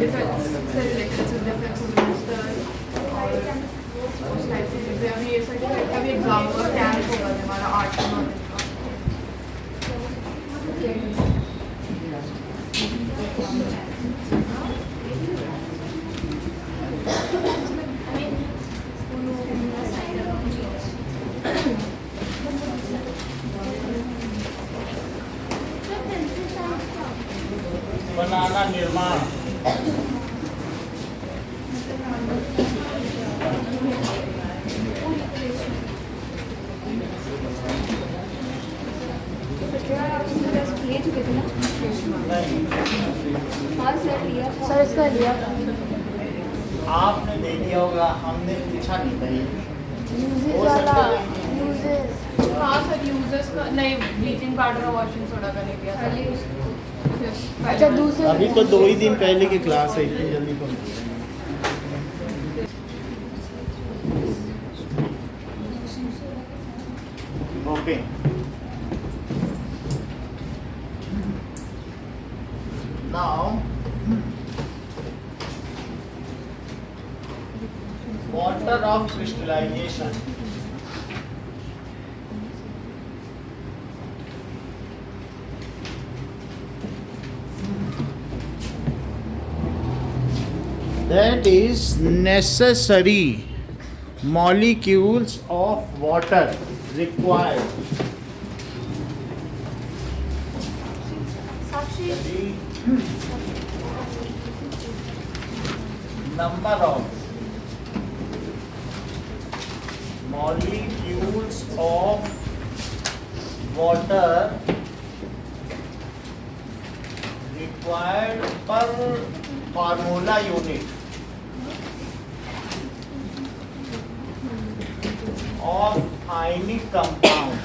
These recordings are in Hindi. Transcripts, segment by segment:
डिफेंस से रिलेटेड डिफेंस मिनिस्टर और उस टाइप की चीज़ें। अभी ये सर्टिफिकेट का भी एग्जाम होगा, कैंप होगा हमारा 8 नॉलेज का। बनाना निर्माण, सर इसका लिया आपने दे दिया होगा, हमने पूछा नहीं था ये। यूजेस हो वाला सकता है यूजेस हाँ सर, यूजर्स का नहीं, ब्लीचिंग पाउडर और वॉशिंग सोडा का नहीं दिया था। अच्छा दूसरे अभी तो 2 ही दिन पहले की क्लास है, इतनी जल्दी तो okay. Now water of crystallisation, that is necessary molecules of water required. The number of molecules of water required per formula unit of ionic compound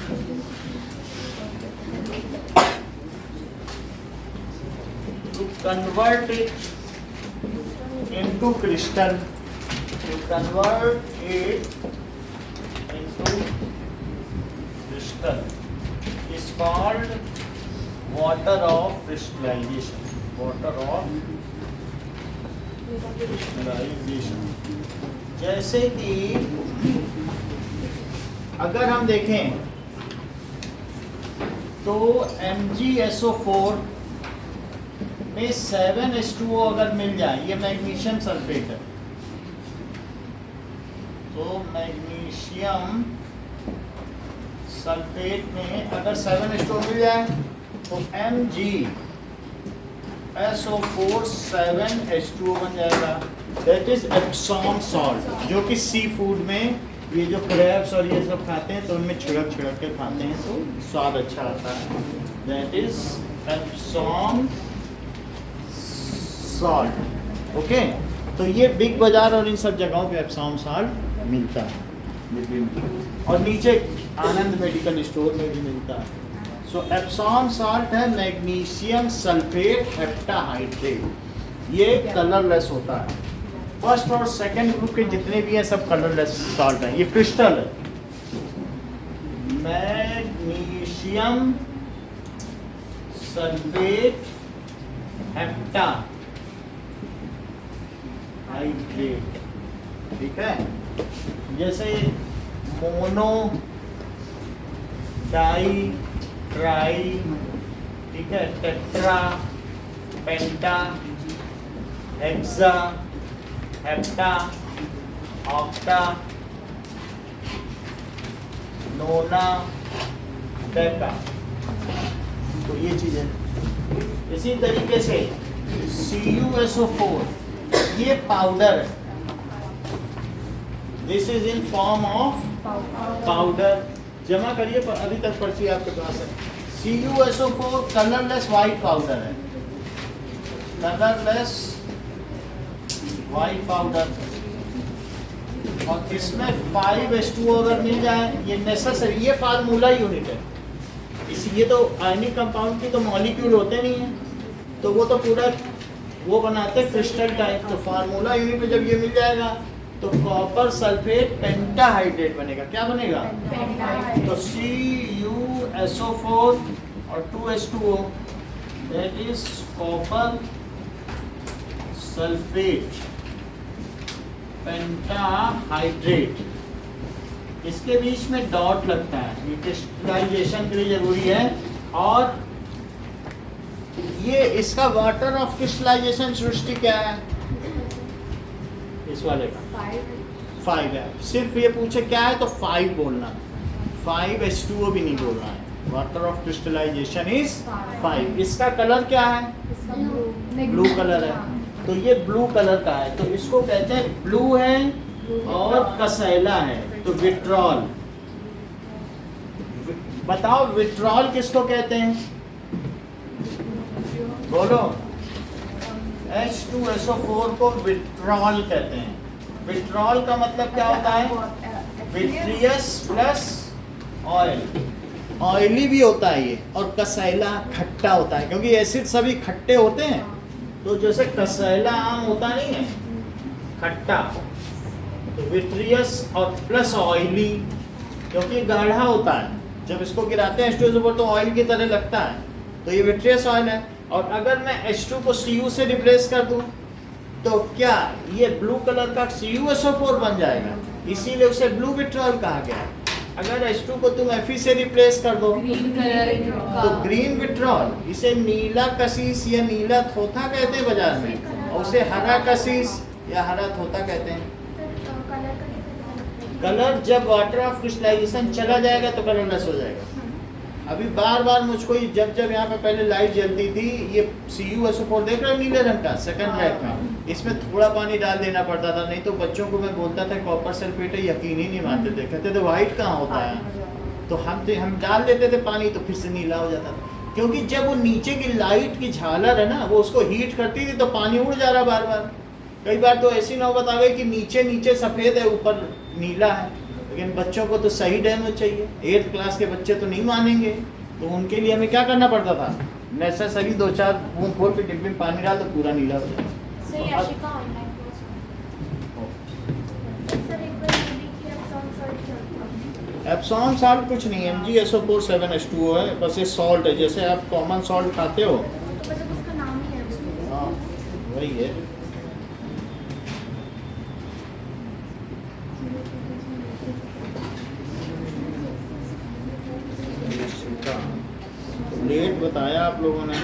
to convert it into crystal, to convert it into crystal is called water of crystallization. Water of crystallization. जैसे कि अगर हम देखें तो MgSO4 में 7H2O अगर मिल जाए, ये मैग्नीशियम सल्फेट है, तो मैग्नीशियम सल्फेट में अगर 7H2O मिल जाए तो MgSO4 7H2O बन जाएगा। दैट इज एप्सॉम सॉल्ट, जो कि सी फूड में ये जो क्रैब्स और ये सब खाते हैं तो उनमें छिड़क छिड़क के खाते हैं तो स्वाद अच्छा आता है। That is Epsom salt. Okay, तो ये बिग बाजार और इन सब जगहों पे एप्सॉम सॉल्ट मिलता है, और नीचे आनंद मेडिकल स्टोर में भी मिलता है। सो एप्सॉम सॉल्ट है मैग्नीशियम सल्फेट हेप्टाहाइड्रेट, ये कलरलेस होता है। फर्स्ट और सेकंड ग्रुप के जितने भी हैं सब कलरलेस सॉल्ट हैं, ये क्रिस्टल है। मैग्नीशियम सल्फेट हेप्टा हाइड्रेट, ठीक है। जैसे मोनो, डाई, ट्राई, ठीक है, टेट्रा, पेंटा, हेक्सा, हेप्टा, ऑक्टा, नोना, डेका, तो ये चीजें। इसी तरीके से CuSO4 ये पाउडर है, this is in form of powder. जमा करिए, पर अभी तक पर्ची आपके पास है। CuSO4 कलरलेस वाइट पाउडर है, कलरलेस वाइट पाउडर, और इसमें 5H2O अगर मिल जाए, ये नेसेसरी, ये फार्मूला यूनिट है। ये तो आयनिक कंपाउंड की तो मॉलिक्यूल होते नहीं हैं, तो वो तो पूरा वो बनाते हैं क्रिस्टल टाइप। तो फार्मूला यूनिट में जब ये मिल जाएगा तो कॉपर सल्फेट पेंटाहाइड्रेट बनेगा। क्या बनेगा? तो CuSO4 और 2H2O, that is copper sulphate pentahydrate, इसके बीच में डॉट लगता है, ये क्रिस्टलाइजेशन के लिए जरूरी है। और ये इसका वाटर ऑफ क्रिस्टलाइजेशन सृष्टि क्या है इस वाले का? 5 है। सिर्फ ये पूछे क्या है तो 5 बोलना, 5H2O भी नहीं बोलना है। Water of crystallisation is 5। इसका कलर क्या है? ब्लू कलर है, तो ये ब्लू कलर का है, तो इसको कहते हैं ब्लू है और कसैला है, तो विट्रॉल। बताओ विट्रॉल किसको कहते हैं? बोलो। H2SO4 को विट्रॉल कहते हैं। विट्रॉल का मतलब क्या होता है? विट्रियस प्लस ऑयल, ऑयली भी होता है ये, और कसैला खट्टा होता है, क्योंकि एसिड सभी खट्टे होते हैं। तो जैसे कसैला आम होता नहीं है खट्टा, तो विट्रियस और प्लस ऑयली, क्योंकि गाढ़ा होता है, जब इसको गिराते हैं H2SO4 तो ऑयल की तरह लगता है, तो ये विट्रियस ऑयल है। और अगर मैं H2 को Cu से रिप्लेस कर दूं तो क्या ये ब्लू कलर का CuSO4 बन जाएगा, इसीलिए उसे ब्लू विट्रॉल कहा गया है। अगर H2 को तुम Fe से रिप्लेस कर दो तो ग्रीन विट्रॉल, इसे नीला कसीस या नीला थोथा कहते हैं बाजार में, और उसे हरा कसीस या हरा थोथा कहते हैं। कलर जब वाटर ऑफ क्रिस्टलाइजेशन चला जाएगा तो कलरलेस हो जाएगा। अभी बार बार मुझको जब यहाँ पे पहले लाइट जलती थी, ये CuSO4 देख रहे हो नीले रंग का सेकंड रैक में, इसमें थोड़ा पानी डाल देना पड़ता था, नहीं तो बच्चों को मैं बोलता था कॉपर सल्फेट है, यकीन ही नहीं मानते थे, कहते थे व्हाइट कहाँ होता है, तो हम डाल देते थे पानी तो फिर से नीला हो जाता था, क्योंकि जब वो नीचे की लाइट की झालर है ना, वो उसको हीट करती थी तो पानी उड़ जा रहा बार बार। कई बार तो ऐसी नौबत आ गई कि नीचे नीचे सफ़ेद है ऊपर नीला है, लेकिन बच्चों को तो सही डैमेज चाहिए, 8th क्लास के बच्चे तो नहीं मानेंगे, तो उनके लिए हमें क्या करना पड़ता था, नेसेसरी 2-4 बूंद खोल के डिब्बे में पानी डाल तो पूरा नीला हो जाए। एप्सॉन सॉल्ट कुछ नहीं है, MgSO4 7H2O है, बस ये सॉल्ट है, जैसे आप कॉमन सॉल्ट खाते हो हाँ वही है। लेट बताया आप लोगों ने,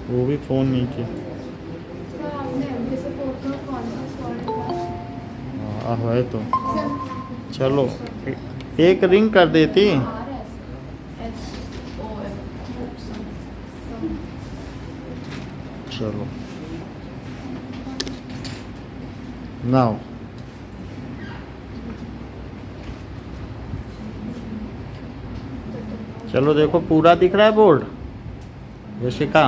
वो भी फोन नहीं किया। हाँ है तो चलो एक रिंग कर देती। चलो नाउ चलो देखो पूरा दिख रहा है बोर्ड यशिका?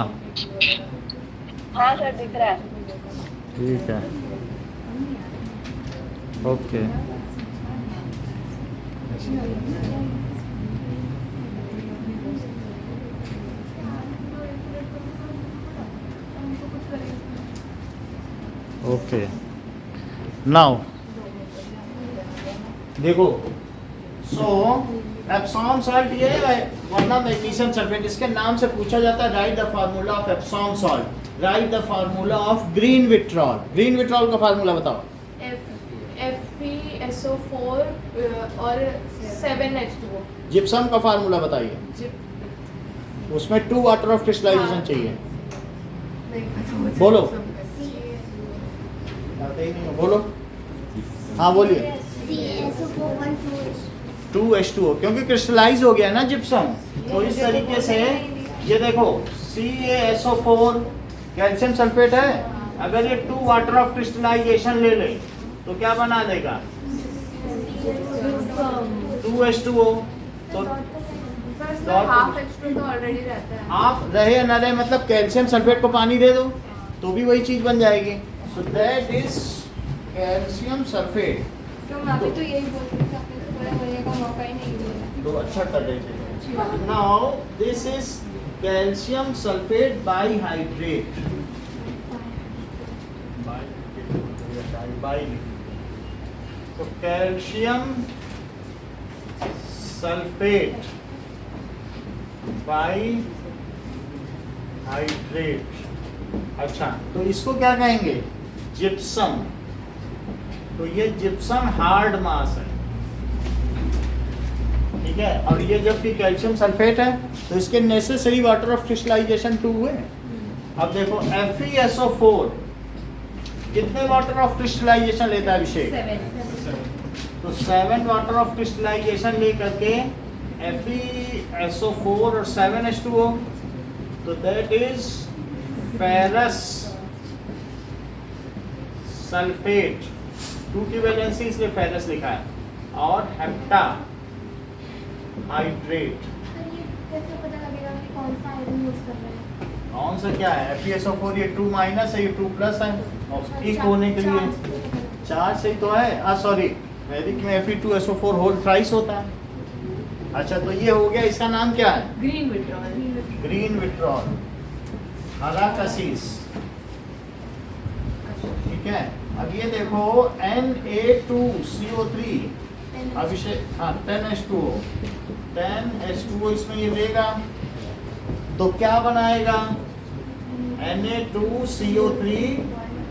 हाँ सर दिख रहा है। ठीक है ओके। ओके नाउ देखो, सो एप्सॉन सॉल्ट ये है, वरना मैग्नीशियम सल्फेट, इसके नाम से पूछा जाता है right the formula of एप्सॉन salt, right the formula of green vitriol. Green vitriol का फार्मूला बताओ। FeSO4 और 7H2O। जिप्सम का फार्मूला बताइए, उसमें 2 वाटर ऑफ क्रिस्टलाइजेशन चाहिए, बोलो। ही नहीं हो, बोलो। हाँ बोलिए। CaSO4 क्योंकि क्रिस्टलाइज हो गया ना जिप्सम, तो इस तरीके से ये देखो CaSO4 कैल्शियम सल्फेट है, अगर ये 2 वाटर ऑफ क्रिस्टलाइजेशन ले ले तो क्या बना देगा 2H2O। तो हाफ H2 तो ऑलरेडी रहता है, आप रहे न रहे मतलब कैल्शियम सल्फेट को पानी दे दो तो भी वही चीज बन जाएगी। So that is calcium sulphate. तो मैं अभी तो यही बोल रही थी, आपने तो पूरा बोलने का मौका ही नहीं दिया। तो अच्छा कर देते। Now this is calcium sulphate bihydrate. तो कैल्शियम सल्फेट बाई हाइड्रेट। अच्छा, तो इसको क्या कहेंगे? जिप्सम। तो ये जिप्सम हार्ड मास है, ठीक है। और ये जबकि कैल्शियम सल्फेट है तो इसके नेसेसरी वाटर ऑफ क्रिस्टलाइजेशन 2 हुए। अब देखो FeSO4 कितने वाटर ऑफ क्रिस्टलाइजेशन लेता है अभिषेक? 7 तो 7 वाटर ऑफ क्रिस्टलाइजेशन लेकर के FeSO4 और 7H2O, तो दैट इज फेरस सल्फेट। 2 की वैलेंसी इसलिए फेरस लिखा है, और हेप्टा हाइड्रेट। कैसे पता लगेगा कि कौन सा आयरन यूज कर रहे हैं? कौन सा क्या है? FeSO4 ये 2 माइनस है, ये 2 प्लस है, और ठीक होने के लिए चार्ज सही तो है। सॉरी, वैदिक में Fe2SO4 होल थ्राइस होता है। अच्छा, तो ये हो गया, इसका नाम क्या है? Green vitriol. ग्रीन विट्रॉल, हलाकसीस, ठीक है। अब ये देखो Na2CO3 अभिषेक, हाँ 10H2O, 10H2O इसमें ये देगा तो क्या बनाएगा? Na2CO3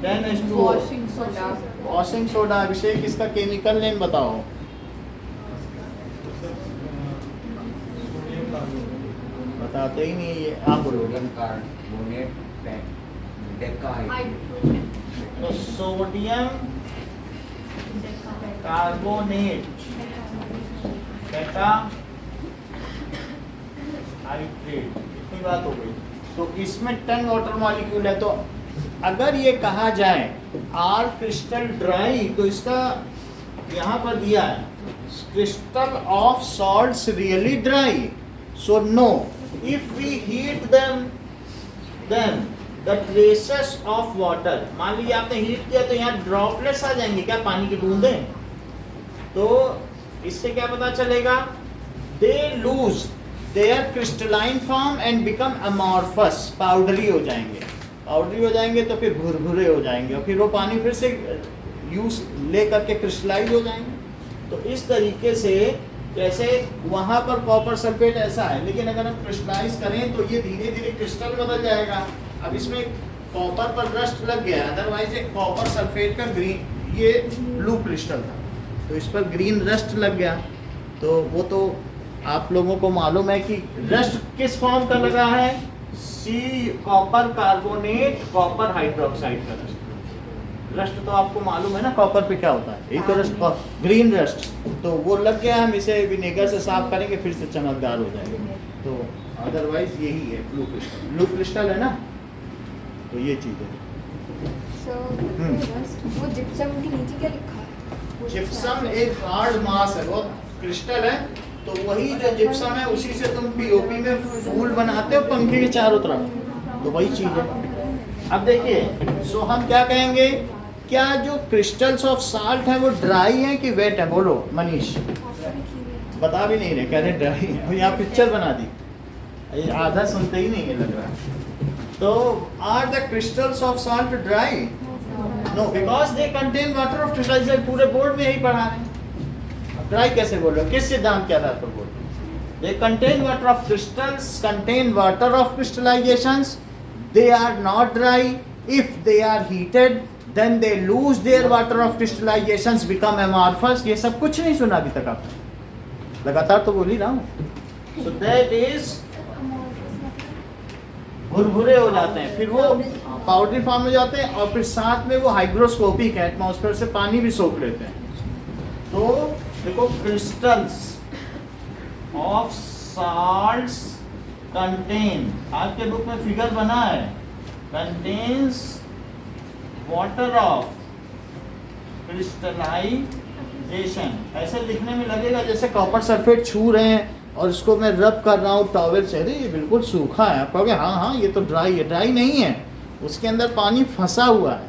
10H2O, washing soda. Washing soda. Abhishek, इसका केमिकल नेम बताओ। बताते ही नहीं ये, आप बोलो। सोडियम कार्बोनेट तो सोडियम कार्बोनेट डेका हाइड्रेट, इतनी बात हो गई। तो इसमें 10 वाटर मॉलिक्यूल है। तो अगर ये कहा जाए आर क्रिस्टल ड्राई, तो इसका यहाँ पर दिया है crystal of salts really dry, so no, if we heat them then the traces of water. मान लीजिए आपने हीट किया तो यहाँ ड्रॉपलेट्स आ जाएंगे क्या, पानी की बूंदें। तो इससे क्या पता चलेगा? They lose their crystalline form and become amorphous, powdery हो जाएंगे। पाउडरी हो जाएंगे तो फिर भुरभुरे हो जाएंगे, और फिर वो पानी फिर से यूज ले करके क्रिस्टलाइज हो जाएंगे। तो इस तरीके से जैसे वहाँ पर कॉपर सल्फेट ऐसा है, लेकिन अगर हम क्रिस्टलाइज करें तो ये धीरे धीरे क्रिस्टल बदल जाएगा। अब इसमें कॉपर पर रस्ट लग गया, अदरवाइज ये कॉपर सल्फेट का ग्रीन, ये ब्लू क्रिस्टल था, तो इस पर ग्रीन रस्ट लग गया। तो वो तो आप लोगों को मालूम है कि रस्ट किस फॉर्म का लगा है? See copper carbonate copper hydroxide का रस्ट। रस्ट तो आपको मालूम है ना कॉपर पे क्या होता है, यही तो रस्ट, ग्रीन रस्ट। तो वो लग गया, हम इसे विनेगर से साफ करेंगे फिर से चमकदार हो जाएगा। तो अदरवाइज यही है ब्लू क्रिस्टल। ब्लू क्रिस्टल है ना, तो ये चीज़ है। वो जिप्सम के नीचे क्या लिखा है? जिप्सम एक हार्ड मास है, बहुत क्रिस्टल है। तो वही जो जिप्सम है उसी से तुम पीओपी में फूल बनाते हो पंखे के चारों तरफ, तो वही चीज़ है। अब देखिए, सो हम क्या कहेंगे? क्या जो क्रिस्टल्स ऑफ साल्ट है वो ड्राई है कि वेट है? बोलो मनीष। बता भी नहीं रहे, कह रहे ड्राई है। यहाँ पिक्चर बना दी, ये आधा सुनते ही नहीं है लग रहा है। तो are the crystals of salt dry? No, because they contain water of crystallisation. पूरे बोर्ड में यही पढ़ा है। ड्राई कैसे बोल रहे हो? किस सिद्धांत के आधार पर बोल रहे हो? They contain water of crystals, contain water of crystallisations, they are not dry. If they are heated then they lose their water of crystallizations, become amorphous. ये सब कुछ नहीं सुना अभी तक आपने, लगातार तो बोल ही रहा हूँ। So that is भुरभुरे हो जाते हैं, फिर वो पाउडरी फॉर्म में जाते हैं, और फिर साथ में वो हाइग्रोस्कोपिक है, एटमॉस्फेयर से पानी भी सोख लेते हैं। तो देखो, क्रिस्टल्स ऑफ साल्ट्स कंटेन, आपके बुक में फिगर बना है, कंटेन्स वाटर ऑफ क्रिस्टलाइजेशन। ऐसे लिखने में लगेगा जैसे कॉपर सल्फेट छू रहे हैं और इसको मैं रब कर रहा हूँ टॉवेल से, अरे ये बिल्कुल सूखा है। आप कहोगे हाँ हाँ ये तो ड्राई है। ड्राई नहीं है, उसके अंदर पानी फंसा हुआ है।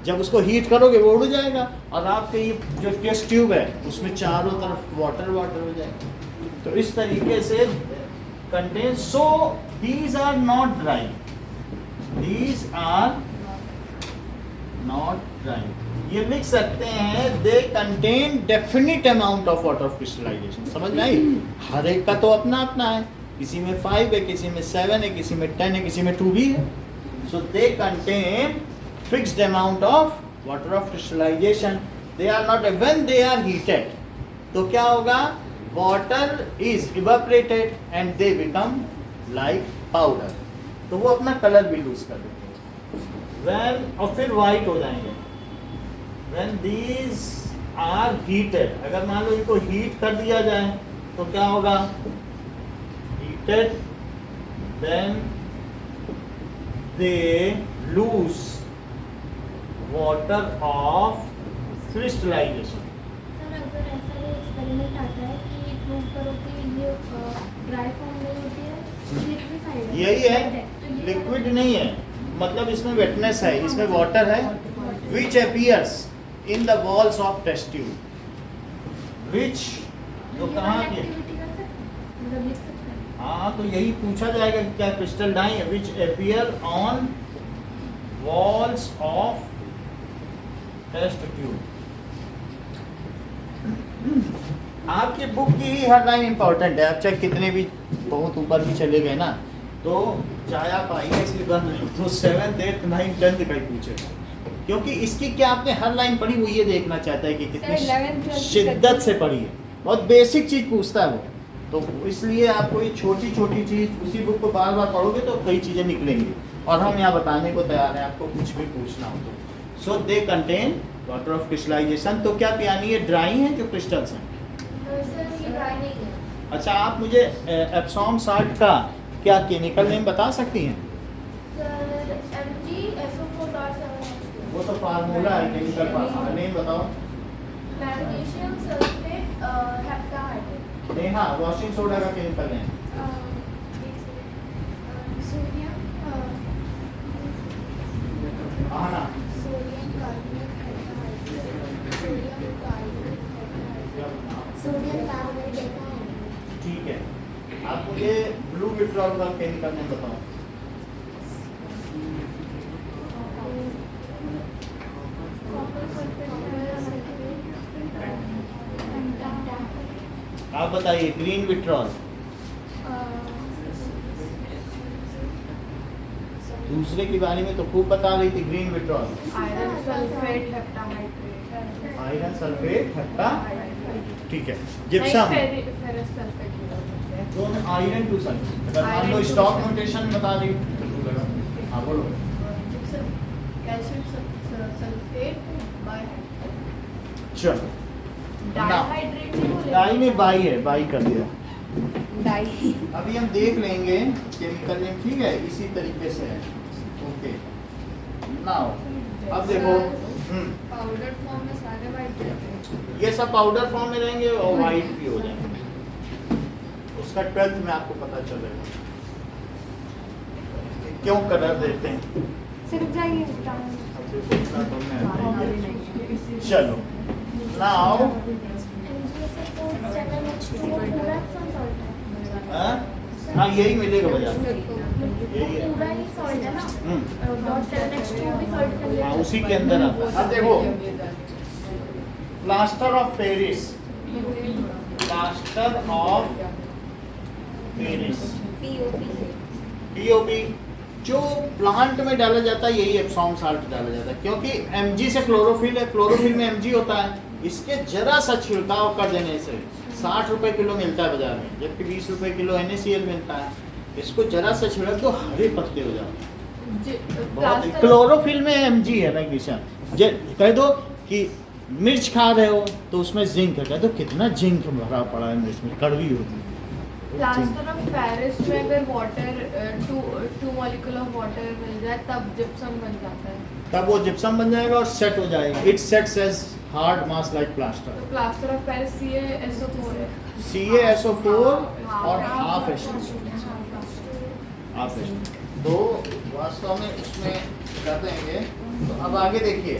जब उसको हीट करोगे वो उड़ जाएगा, और आपके ये जो टेस्ट ट्यूब है उसमें चारों तरफ वाटर वाटर हो जाएगा। तो इस तरीके से contains, so these are not dry, these are not dry। ये लिख सकते हैं they contain definite amount of water of crystallisation. समझ में आई? हर एक का तो अपना अपना है, किसी में 5 है, किसी में 7 है, किसी में 10 है, किसी में 2 भी है। So they contain fixed amount of water of crystallisation. They are not when they are heated तो क्या होगा, water is evaporated and they become like powder, तो वो अपना कलर भी लूज कर देते हैं। व्हेन और फिर वाइट हो जाएंगे। व्हेन दीज आर हीटेड, अगर मान लो इनको हीट कर दिया जाए तो क्या होगा, heated then they lose water of crystallisation. Sir अगर ऐसा कोई एक्सपेरिमेंट आता है कि प्रूव करो कि ये ड्राई फॉर्म में होती है, लिक्विफाइड है, यही है, तो ये लिक्विड नहीं है, मतलब इसमें वेटनेस है, इसमें वाटर है, which appears in the walls of test tube, which तो कहाँ के, एक्टिविटी कर सकते हैं, मतलब लिख सकते हैं। हाँ तो यही पूछा जाएगा कि क्या क्रिस्टल डाई है, which appear on walls of test tube. आपकी बुक की ही हर लाइन इंपॉर्टेंट है, आप चाहे कितने भी बहुत ऊपर भी चले गए ना, तो चाहे आप IAS भी बन रहे हो तो 7th 8th 9th 10th का ही पूछेगा, क्योंकि इसकी क्या आपने हर लाइन पढ़ी, वो ये देखना चाहता है कि सर, 11th कितनी 12th शिद्दत से पढ़ी है, बहुत बेसिक चीज पूछता है वो, तो इसलिए आपको ये छोटी छोटी चीज उसी बुक को बार बार पढ़ोगे तो कई चीजें निकलेंगी, और हम यहाँ बताने को तैयार हैं आपको कुछ भी पूछना हो तो। So they contain water of crystallisation. तो क्या पियानी ये ड्राई हैं जो क्रिस्टल्स हैं? सर ये ड्राई नहीं है। अच्छा, आप मुझे एप्सॉम साल्ट का क्या केमिकल नेम बता सकती हैं? सर MgSO4.7H2 वो तो फार्मूला है, केमिकल फार्मूला, नेम बताओ। Magnesium sulphate heptahydrate. Neha, washing soda का केमिकल नेम। सोडियम आना, sodium carbonate heptahydrate. Sodium carbonate heptahydrate. Sodium carbonate heptahydrate. ठीक है। आप मुझे ब्लू विट्रॉल का केमिकल नेम बताओ। आप बताइए ग्रीन विट्रॉल। दूसरे के बारे में तो खूब बता रही थी, green vitriol. Iron sulphate heptahydrate. Iron sulphate hepta, ठीक है। जिप्सम, फेरस सल्फेट भी बोल सकते हैं। दोनों आयरन टू सल्फेट। अगर मान लो स्टॉक नोटेशन बता दी, हाँ बोलो। कैल्शियम सल्फेट बाय चलो, डाइहाइड्रेट नहीं बोले। डाई में बाई है, बाई कर दिया। डाई। अभी हम देख लेंगे केमिकल नेम, ठीक है, इसी तरीके से है। ओके, नाउ अब देखो, पाउडर फॉर्म में सारे वाइट रहते हैं। ये सब पाउडर फॉर्म में रहेंगे और वाइट भी हो जाएंगे। उसका 12th में आपको पता चलेगा कि क्यों कलर देते हैं। सिर्फ जाइए चलो, नाउ हाँ यही मिलेगा बाजार में, यही है। पूरा ही सॉल्ट है ना, .7H2 भी सॉल्ट कर लिया। हाँ, उसी के अंदर आता है। अब देखो, plaster of Paris, plaster of Paris, POP, जो प्लांट में डाला जाता है यही एप्सॉम साल्ट डाला जाता है, क्योंकि Mg से क्लोरोफिल है, क्लोरोफिल में Mg होता है, इसके जरा सा छिड़काव कर देने से 60 रुपए किलो मिलता है बाजार में, जबकि 20 रुपए किलो NaCl मिलता है। इसको जरा सा छिड़क दो, हरे पत्ते हो जाते हैं। क्लोरोफिल में Mg है मैग्नीशियम। कह दो कि मिर्च खा रहे हो तो उसमें जिंक है, कह दो कितना जिंक भरा पड़ा है मिर्च में, कड़वी होती है। प्लास्टर ऑफ पेरिस में अगर water two molecule of water मिल जाए तब जिप्सम बन जाता है। तब वो जिप्सम बन जाएगा और सेट हो जाएगा। It sets as hard mass like plaster. तो प्लास्टर ऑफ पेरिस CaSO4 है। CaSO4 और हाफ H2। तो वास्तव में उसमें कर देंगे। तो अब आगे देखिए,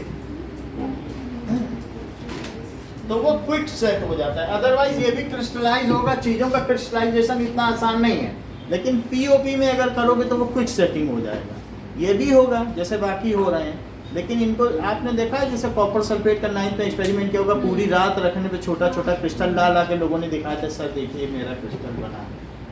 तो वो क्विक सेट हो जाता है। अदरवाइज ये भी क्रिस्टलाइज होगा, चीज़ों का क्रिस्टलाइजेशन इतना आसान नहीं है, लेकिन POP में अगर करोगे तो वो क्विक सेटिंग हो जाएगा। ये भी होगा जैसे बाकी हो रहे हैं, लेकिन इनको आपने देखा है जैसे कॉपर सल्फेट का 9th में एक्सपेरिमेंट किया होगा, पूरी रात रखने पे छोटा छोटा क्रिस्टल डाल के लोगों ने दिखाया था, सर देखिए मेरा क्रिस्टल बना है।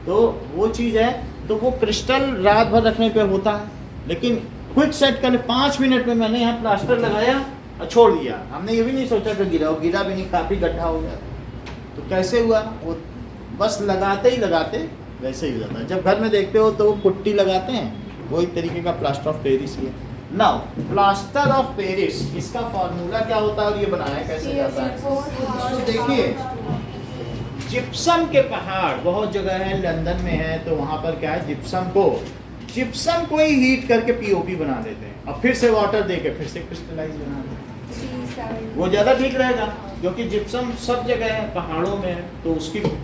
तो वो चीज़ है, तो वो क्रिस्टल रात भर रखने पे होता है, लेकिन क्विक सेट करने 5 मिनट में मैंने यहाँ प्लास्टर लगाया और छोड़ दिया। हमने ये भी नहीं सोचा कि गिरा भी नहीं, काफ़ी गड्ढा हो गया। तो कैसे हुआ वो, बस लगाते ही लगाते वैसे ही हो जाता है। जब घर में देखते हो तो पुट्टी लगाते हैं, वही तरीके का प्लास्टर ऑफ पेरिस ही है। नाउ प्लास्टर ऑफ पेरिस, इसका फॉर्मूला क्या होता है और ये बनाया कैसे जाता है? तो देखिए, जिप्सम के पहाड़ बहुत जगह है, लंदन में है, तो वहाँ पर क्या है, जिप्सम को ही हीट करके पीओपी बना देते हैं और फिर से वाटर देके फिर से क्रिस्टलाइज बना देते हैं। वो ज़्यादा ठीक रहेगा, क्योंकि जिप्सम सब जगह है, पहाड़ों में है, तो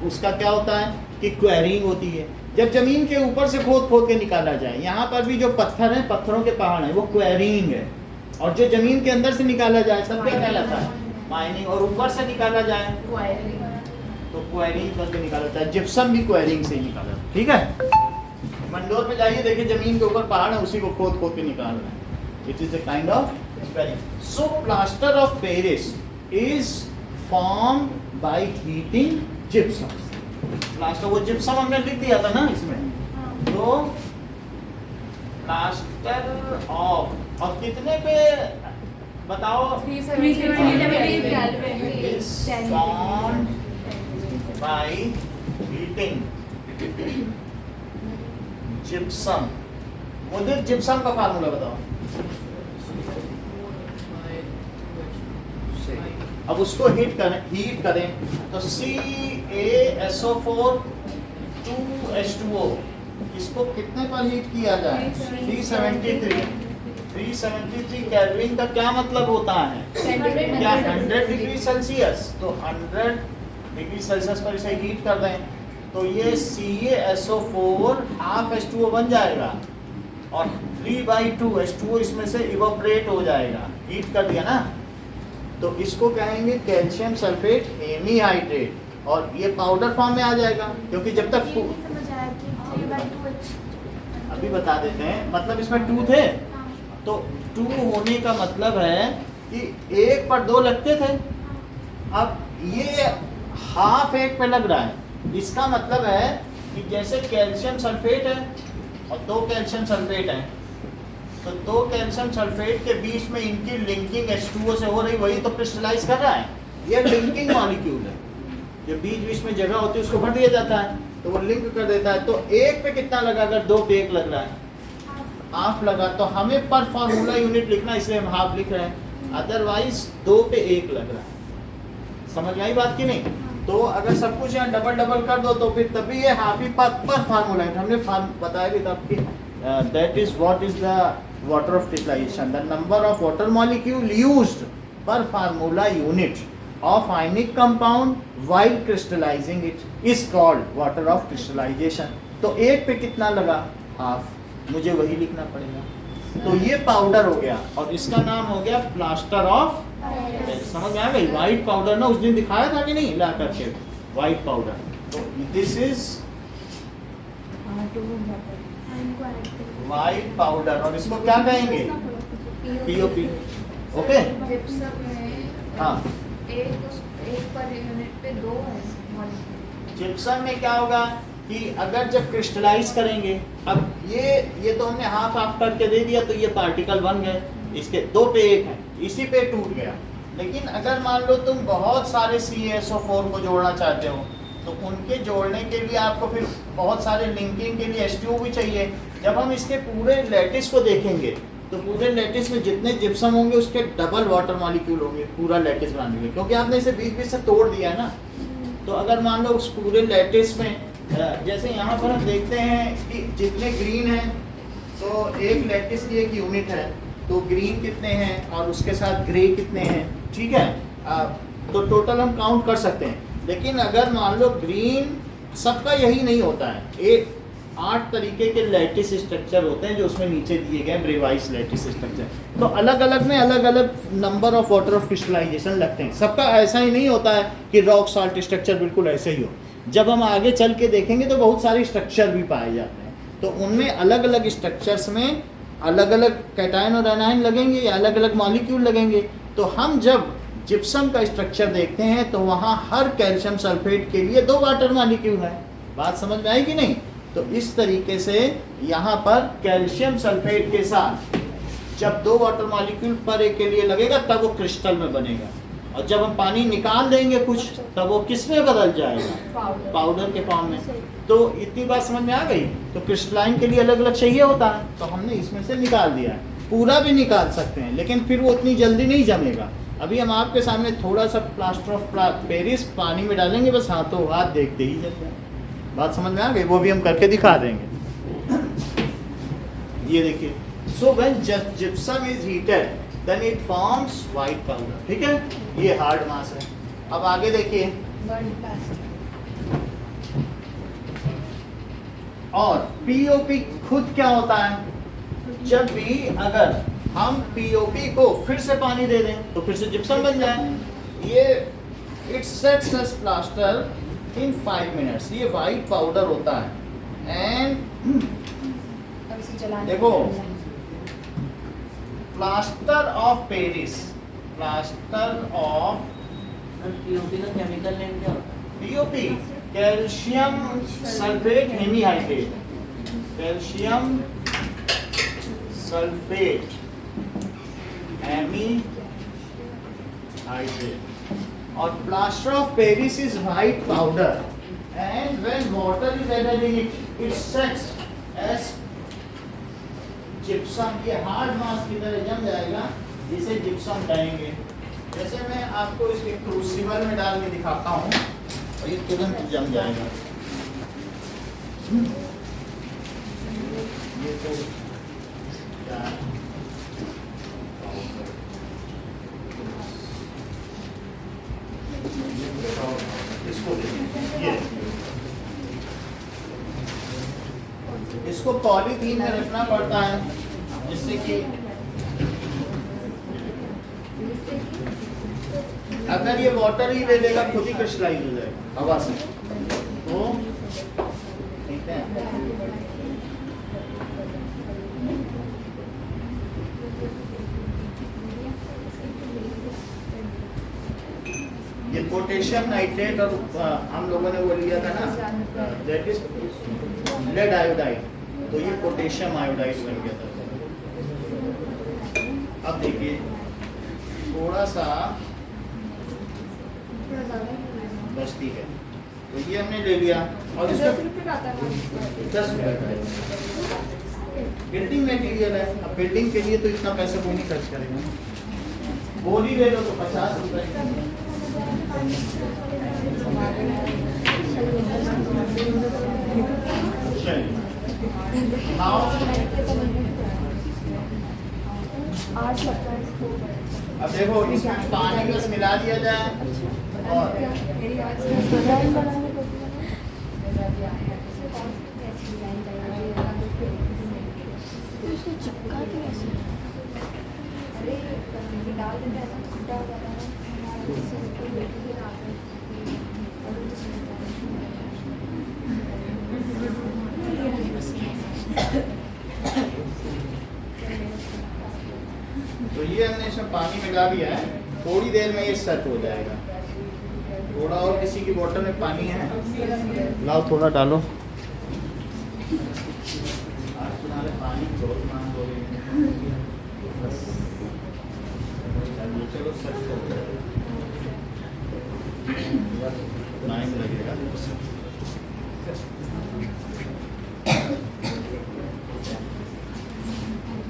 उसका क्या होता है कि क्वेरिंग होती है। जब जमीन के ऊपर से खोद के निकाला जाए, यहाँ पर भी जो पत्थर है, पत्थरों के पहाड़ है, वो क्वेरिंग है। और जो जमीन के अंदर से निकाला जाए तब क्या कहलाता है, माइनिंग। और ऊपर से निकाला जाए तो क्वेरिंग करके निकाला जाता है। जिप्सम भी क्वेरिंग से ही निकाला, ठीक है। मंडोर पे जाइए, देखिए जमीन के ऊपर पहाड़ है, उसी को खोद के निकाल रहे हैं। It is a kind of quarrying. So plaster of Paris is formed by heating gypsum. Plaster, वो जिप्सम हमने लिख दिया था ना इसमें, तो प्लास्टर ऑफ, और कितने पे बताओ, 370 is formed by heating gypsum। मुझे जिप्सम का फार्मूला बताओ। अब उसको हीट करें तो CaSO4 2H2O, इसको कितने पर हीट किया जाए, 373 केल्विन का क्या मतलब होता है, क्या 100 डिग्री सेल्सियस, तो 100 डिग्री सेल्सियस पर इसे हीट कर दें तो ये CaSO4 हाफ H2O बन जाएगा और 3/2 H2O इसमें से इवोपरेट हो जाएगा, हीट कर दिया ना। तो इसको कहेंगे कैल्शियम सल्फेट हेमीहाइड्रेट, और ये पाउडर फॉर्म में आ जाएगा, क्योंकि जब तक अभी बता देते हैं, मतलब इसमें 2 थे, तो 2 होने का मतलब है कि 1 पर 2 लगते थे। अब ये हाफ 1 पे लग रहा है, इसका मतलब है कि जैसे कैल्शियम सल्फेट है और 2 कैल्शियम सल्फेट है, तो 2 कैल्शियम सल्फेट के बीच में इनकी लिंकिंग H2O से हो रही, वही तो क्रिस्टलाइज कर रहा है। ये लिंकिंग मॉलिक्यूल है, जो बीच में जगह होती है उसको भर दिया जाता है, तो वो लिंक कर देता है। तो 1 पे कितना लगा, अगर 2 पे 1 लग रहा है, हाफ लगा, तो हमें पर फॉर्मूला यूनिट लिखना, इसलिए हम हाफ लिख रहे हैं, अदरवाइज 2 पे 1 लग रहा है। समझ में आई बात की नहीं? तो अगर सब कुछ यहाँ डबल कर दो तो फिर तभी ये हाफ ही पर फार्मूला है। हमने बताया भी था कि that is what is the water of crystallisation, the number of water molecule used per formula unit of ionic compound while crystallizing it is called water of crystallization। तो 1 पे कितना लगा, हाफ, मुझे वही लिखना पड़ेगा। तो ये पाउडर हो गया और इसका नाम हो गया प्लास्टर ऑफ पेरिस। समझ में आ गई? व्हाइट पाउडर ना, उस दिन दिखाया था कि नहीं ला करके, व्हाइट पाउडर। तो दिस इज व्हाइट पाउडर, और इसको क्या कहेंगे, पीओपी। ओके, हाँ, एक पर यूनिट पे 2 है। जिप्सम में क्या होगा कि अगर जब क्रिस्टलाइज करेंगे, अब ये तो हमने हाफ करके दे दिया, तो ये पार्टिकल बन गए, इसके 2 पे 1 है, इसी पे टूट गया। लेकिन अगर मान लो तुम बहुत सारे CaSO4 को जोड़ना चाहते हो, तो उनके जोड़ने के लिए आपको फिर बहुत सारे लिंकिंग के लिए H2O भी चाहिए। जब हम इसके पूरे लैटिस को देखेंगे तो पूरे लैटिस में जितने जिप्सम होंगे उसके डबल वाटर मॉलिक्यूल होंगे पूरा लैटिस बनाने में, क्योंकि आपने इसे बीच से तोड़ दिया है ना। तो अगर मान लो उस पूरे लैटिस में, जैसे यहाँ पर हम देखते हैं कि जितने ग्रीन हैं, तो एक लैटिस की एक यूनिट है, तो ग्रीन कितने हैं और उसके साथ ग्रे कितने हैं, ठीक है। तो टोटल हम काउंट कर सकते हैं। लेकिन अगर मान लो ग्रीन, सबका यही नहीं होता है, 8 तरीके के लैटिस स्ट्रक्चर होते हैं जो उसमें नीचे दिए गए, ब्रेवाइस लैटिस स्ट्रक्चर। तो अलग अलग में अलग अलग number of water of crystallisation लगते हैं। सबका ऐसा ही नहीं होता है कि रॉक साल्ट स्ट्रक्चर बिल्कुल ऐसे ही हो। जब हम आगे चल के देखेंगे तो बहुत सारे स्ट्रक्चर भी पाए जाते हैं, तो उनमें अलग अलग स्ट्रक्चर्स में अलग अलग कैटायन और एनायन लगेंगे या अलग अलग मॉलिक्यूल लगेंगे। तो हम जब जिप्सम का स्ट्रक्चर देखते हैं तो वहाँ हर कैल्शियम सल्फेट के लिए 2 वाटर मॉलिक्यूल है। बात समझ में आई कि नहीं? तो इस तरीके से यहाँ पर कैल्शियम सल्फेट के साथ जब 2 वाटर मॉलिक्यूल पर एक के लिए लगेगा तब वो क्रिस्टल में बनेगा, और जब हम पानी निकाल देंगे कुछ तब वो किस में बदल जाएगा? पाउडर के फॉर्म में। तो इतनी बात समझ में आ गई। तो क्रिस्टलाइन के लिए अलग अलग चाहिए होता है, तो हमने इसमें से निकाल दिया है। पूरा भी निकाल सकते हैं लेकिन फिर वो उतनी जल्दी नहीं जमेगा। अभी हम आपके सामने थोड़ा सा प्लास्टर ऑफ पेरिस पानी में डालेंगे, बस हाथों हाथ देखते ही जम जाए। बात समझ में आ गई? वो भी हम करके दिखा देंगे। ये देखिए, so when gypsum is heated then it forms white powder. ठीक है, ये हार्ड मास है। अब आगे देखिए, और पीओपी खुद क्या होता है? जब भी अगर हम पीओपी को फिर से पानी दे दें तो फिर से जिप्सम बन जाए। ये it sets as plaster in 5 minutes. ये वाइट पाउडर होता है। एंड देखो, plaster of Paris, plaster of POP का केमिकल नेम क्या होता है? POP calcium sulphate hemihydrate, calcium sulphate hemihydrate. और plaster of Paris is white powder and when water is added in it it sets as gypsum. ये हार्ड मास की तरह जम जाएगा, जिसे जिप्सम कहेंगे। जैसे मैं आपको इसके क्रूसिबल में डाल के दिखाता हूँ और ये तुरंत जम जाएगा। ये तो क्या है? इसको ये इसको पॉलीथीन में रखना पड़ता है, जिससे कि अगर ये वाटर ही ले लेगा खुद ही क्रिस्टलाइज हो जाएगा हवा से। तो ठीक है, ये पोटेशियम नाइट्रेट और हम लोगों ने वो लिया था ना, दैट इज लेड आयोडाइड। तो ये पोटेशियम आयोडाइड बन गया था। अब देखिए, थोड़ा सा बचती है तो ये हमने ले लिया और इसको 10 रुपये का बिल्डिंग मटेरियल है। अब बिल्डिंग के लिए तो इतना पैसा कोई नहीं खर्च करेगा। बोरी ले लो तो 50 रुपये। अब देखो, इसमें पानी बस मिला दिया जाए और चिपका के ऐसे डाल देते हैं, छुट्टा हो जाता है। तो ये हमने इसमें पानी मिला दिया है, थोड़ी देर में ये सेट हो जाएगा। थोड़ा और किसी की बोतल में पानी है, लाओ थोड़ा डालो। आज तुम्हारे पानी बहुत मांग हो रही है, बस चलो सेट हो जाएगा, टाइम लगेगा।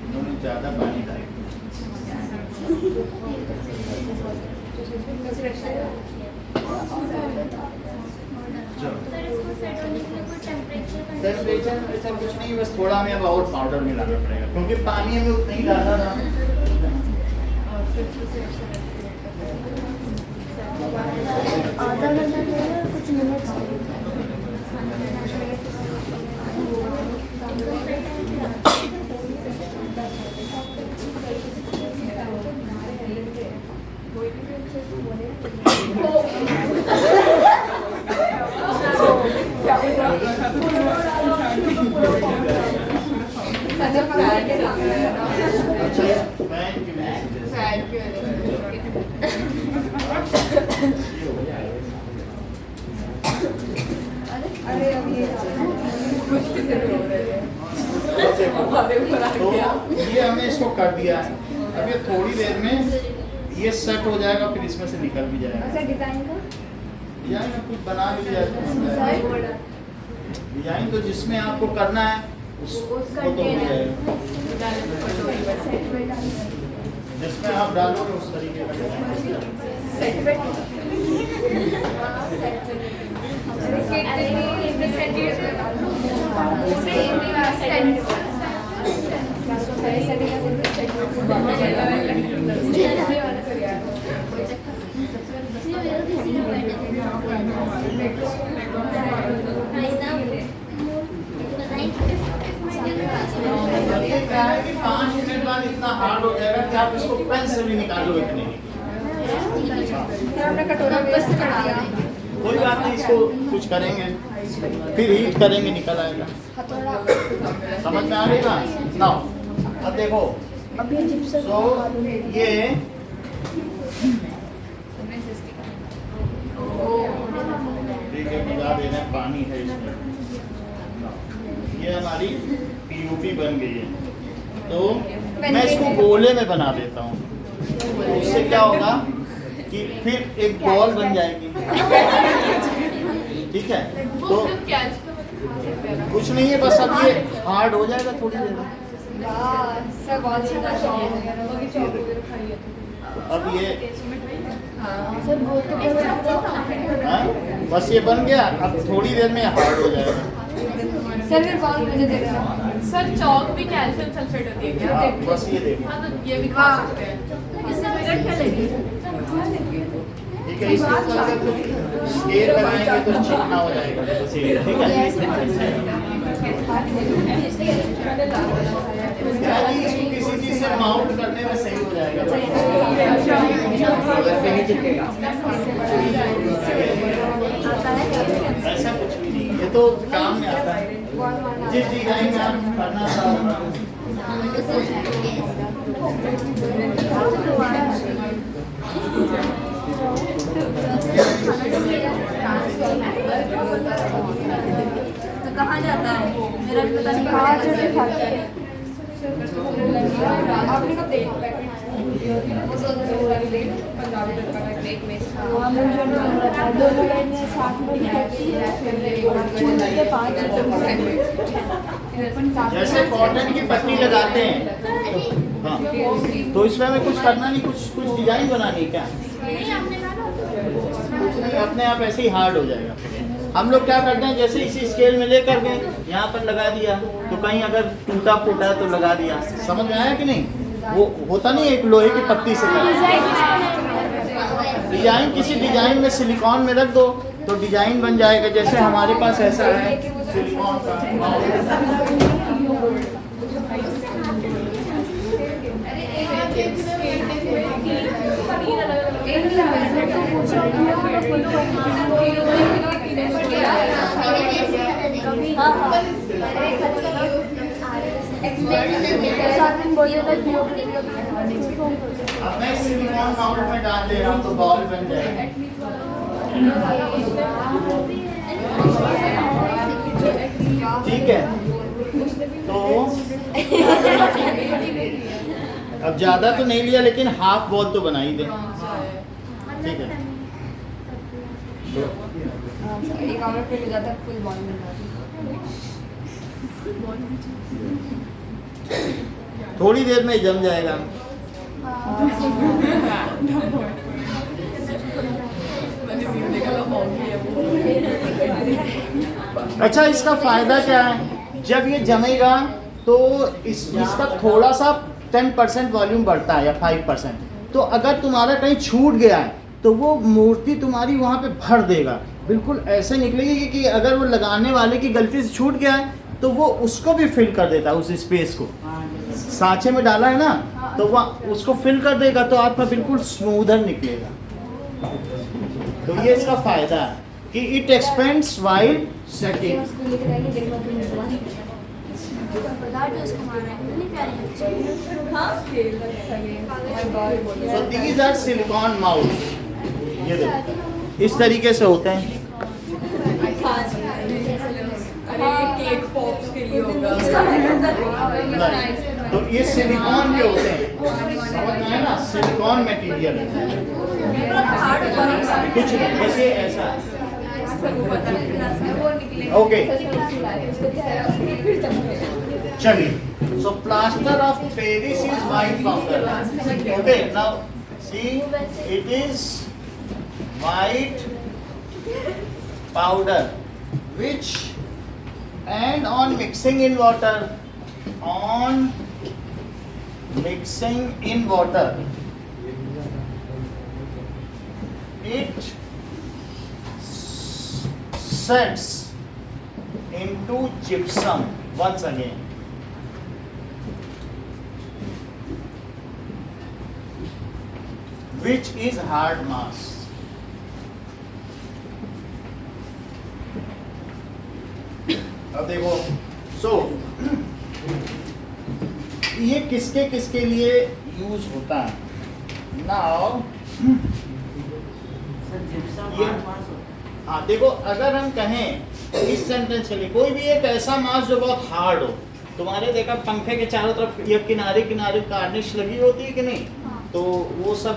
उन्होंने ज़्यादा पानी डाला। टेम्परेचर ऐसा कुछ नहीं, बस थोड़ा हमें अब और पाउडर मिलाना पड़ेगा क्योंकि पानी हमें उतना ही डालना था। आधा घंटा कुछ मिनट अच्छा तो ये हमने इसको कर दिया है। अब ये थोड़ी देर में ये सेट हो जाएगा, फिर इसमें से निकल भी जाएगा। डिजाइन का डिजाइन में कुछ बना भी जाएगा। डिजाइन तो जिसमें आपको करना है उसको तो हो जाएगा, जिसमें आप डालोगे उस तरीके का। ये क्या है कि 5 मिनट बाद इतना हार्ड हो जाएगा कि आप इसको पेन से भी निकालो इतने। कोई बात नहीं, इसको कुछ करेंगे फिर हीट करेंगे, निकल आएगा। समझ में आ गई ना? ना अब देखो, सो ये मिला देना, पानी है इसमें। ये हमारी पीयूपी बन गई है। तो मैं इसको गोले में बना देता हूँ, तो उससे क्या होगा कि फिर एक बॉल बन जाएगी। ठीक है, तो कुछ नहीं है, बस अब ये हार्ड हो जाएगा थोड़ी देर में। अब ये बस ये बन गया, अब थोड़ी देर में हार्ड हो जाएगा। सर फिर बॉल मुझे दे देना। सर चौक भी कैल्शियम सल्फेट होती है क्या? हाँ, बस ये देखो। हाँ, तो ये भी खा सकते हैं। इससे बिगड़ क्या लगेगी? ठीक है, इसके ऊपर से कुछ स्केल लगाएंगे तो चिकना हो जाएगा। ठीक है, इसको किसी चीज से माउंट करने में सही हो जाएगा। ऐसा कुछ भी नहीं, ये तो काम में आता है। जिस डिजाइन में आप करना तो कहाँ जाता है? मेरा भी पता नहीं कहाँ जाता है। आपने कब देखा? वो दोनों लाइनें साथ में बैठती है, जैसे कॉटन की पट्टी लगाते हैं। हाँ, तो इसमें हमें कुछ करना नहीं, कुछ डिजाइन बनानी है क्या? कुछ नहीं, अपने आप ऐसे ही हार्ड हो जाएगा। हम लोग क्या करते हैं, जैसे इसी स्केल में लेकर के यहाँ पर लगा दिया, तो कहीं अगर टूटा फूटा है तो लगा दिया। समझ में आया कि नहीं? वो होता नहीं, एक लोहे की पट्टी से डिजाइन, किसी डिजाइन में सिलिकॉन में रख दो तो डिजाइन बन जाएगा। जैसे हमारे पास ऐसा है सिलिकॉन का। अब मैं सिलिकॉन माउंट में डाल दे रहा हूँ तो बॉल बन जाएगा। ठीक है, तो अब ज्यादा तो नहीं लिया, लेकिन हाफ बॉल तो बना ही दे। ठीक है, एक और फिर हो जाता है, फुल बॉल मिल जाती थोड़ी देर में जम जाएगा। अच्छा, इसका फायदा क्या है? जब ये जमेगा तो इसका थोड़ा सा 10% वॉल्यूम बढ़ता है या 5%। तो अगर तुम्हारा कहीं छूट गया है तो वो मूर्ति तुम्हारी वहाँ पे भर देगा, बिल्कुल ऐसे निकलेगी कि अगर वो लगाने वाले की गलती से छूट गया है तो वो उसको भी फिल कर देता है, उस स्पेस को। सांचे में डाला है ना, तो वह उसको फिल कर देगा, तो आपका बिल्कुल स्मूदर निकलेगा। तो ये इसका फायदा है कि it expends while setting. So these are silicone mouse। ये देखो इस तरीके से होते हैं। तो ये सिलिकॉन के होते हैं, समझ में आया ना, सिलिकॉन मटेरियल है कुछ नहीं, बस ये ऐसा ओके। चलिए, so plaster of Paris is white powder. Okay, now see, it is white powder which, and on mixing in water, it sets into gypsum once again. Which is hard mass. अब देखो, so ये किसके किसके लिए यूज होता है? Now सर जिप्सम ये- हार्ड मास होता हाँ देखो, अगर हम कहें इस सेंटेंस के लिए कोई भी एक ऐसा मास जो बहुत हार्ड हो, तुम्हारे देखा पंखे के चारों तरफ ये किनारे किनारे गार्निश लगी होती है कि नहीं? तो वो सब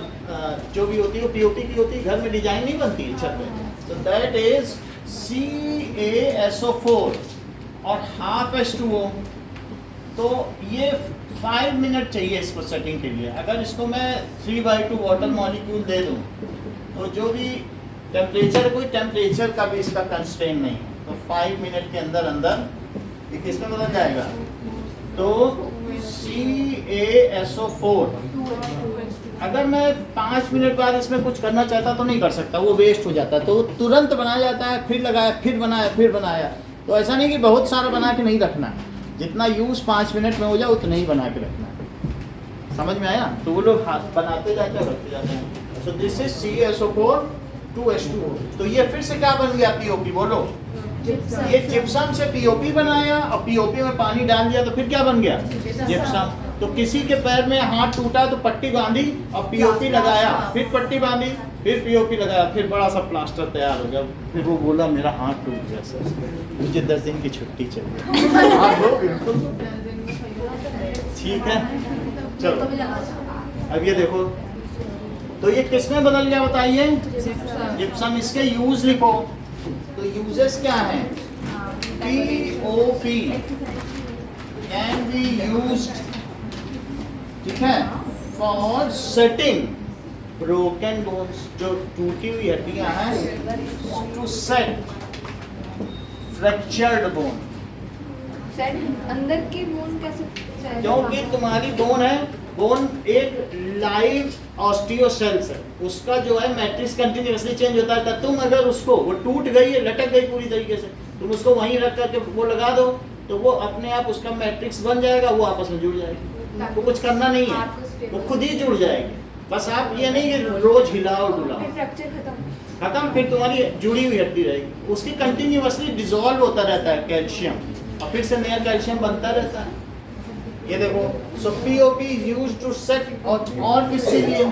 जो भी होती है वो पीओपी की होती है, घर में डिजाइन नहीं बनती है छत में। तो दैट इज CaSO4 और हाफ H2O। तो ये 5 मिनट चाहिए इसको सेटिंग के लिए। अगर इसको मैं 3/2 वाटर मॉलिक्यूल दे दूं तो जो भी टेम्परेचर, कोई टेम्परेचर का भी इसका कंस्ट्रेंट नहीं है, तो 5 मिनट के अंदर अंदर ये किसमें बदल जाएगा? तो CaSO4। अगर मैं 5 मिनट बाद इसमें कुछ करना चाहता तो नहीं कर सकता, वो वेस्ट हो जाता है। तो तुरंत बनाया जाता है, फिर लगाया, फिर बनाया, फिर बनाया। तो ऐसा नहीं कि बहुत सारा बना के नहीं रखना है, जितना यूज़ 5 मिनट में हो जाए उतना ही बना के रखना है। समझ में आया? तो वो लोग हाथ बनाते जाते हैं, रखते जाते हैं। So this is CaSO4 2H2O। तो ये फिर से क्या बन गया? पीओपी। बोलो, ये जिप्सम से पीओपी बनाया और पीओपी में पानी डाल दिया तो फिर क्या बन गया? जिप्सम। तो किसी के पैर में हाथ टूटा तो पट्टी बांधी और पीओपी लगाया, फिर पट्टी बांधी, फिर पीओपी लगाया, फिर बड़ा सा प्लास्टर तैयार हो गया। फिर वो बोला मेरा हाथ टूट गया सर, मुझे 10 दिन की छुट्टी चाहिए। हाँ वो बिल्कुल ठीक है। चलो अब ये देखो, तो ये किसमें बदल गया बताइए? जिप्सम। इसके यूज लिखो। तो यूजेस क्या हैं? पीओपी कैन बी यूज्ड, ठीक है, फॉर सेटिंग ब्रोकन बोन्स, जो टूटी हुई हड्डियां हैं, टू सेट फ्रैक्चर्ड बोन। अंदर की बोन कैसे क्योंकि तुम्हारी बोन है, बोन एक लाइव ऑस्टियोसेल्स है, उसका जो है मैट्रिक्स कंटिन्यूअसली चेंज होता है। तुम अगर उसको, वो टूट गई है, लटक गई पूरी तरीके से, तुम उसको वहीं रख करके वो लगा दो तो वो अपने आप उसका मैट्रिक्स बन जाएगा, वो आपस में जुड़ जाएगी। वो कुछ करना नहीं है, वो खुद ही जुड़ जाएगी। बस आप ये नहीं कि रोज हिलाओ डुलाओ, खत्म। फिर तुम्हारी जुड़ी हुई हड्डी रहेगी, उसकी कंटिन्यूअसली डिसॉल्व होता रहता है कैल्शियम, और फिर से नया कैल्शियम बनता रहता है। ये देखो, so POP is used to set, और किसके लिए?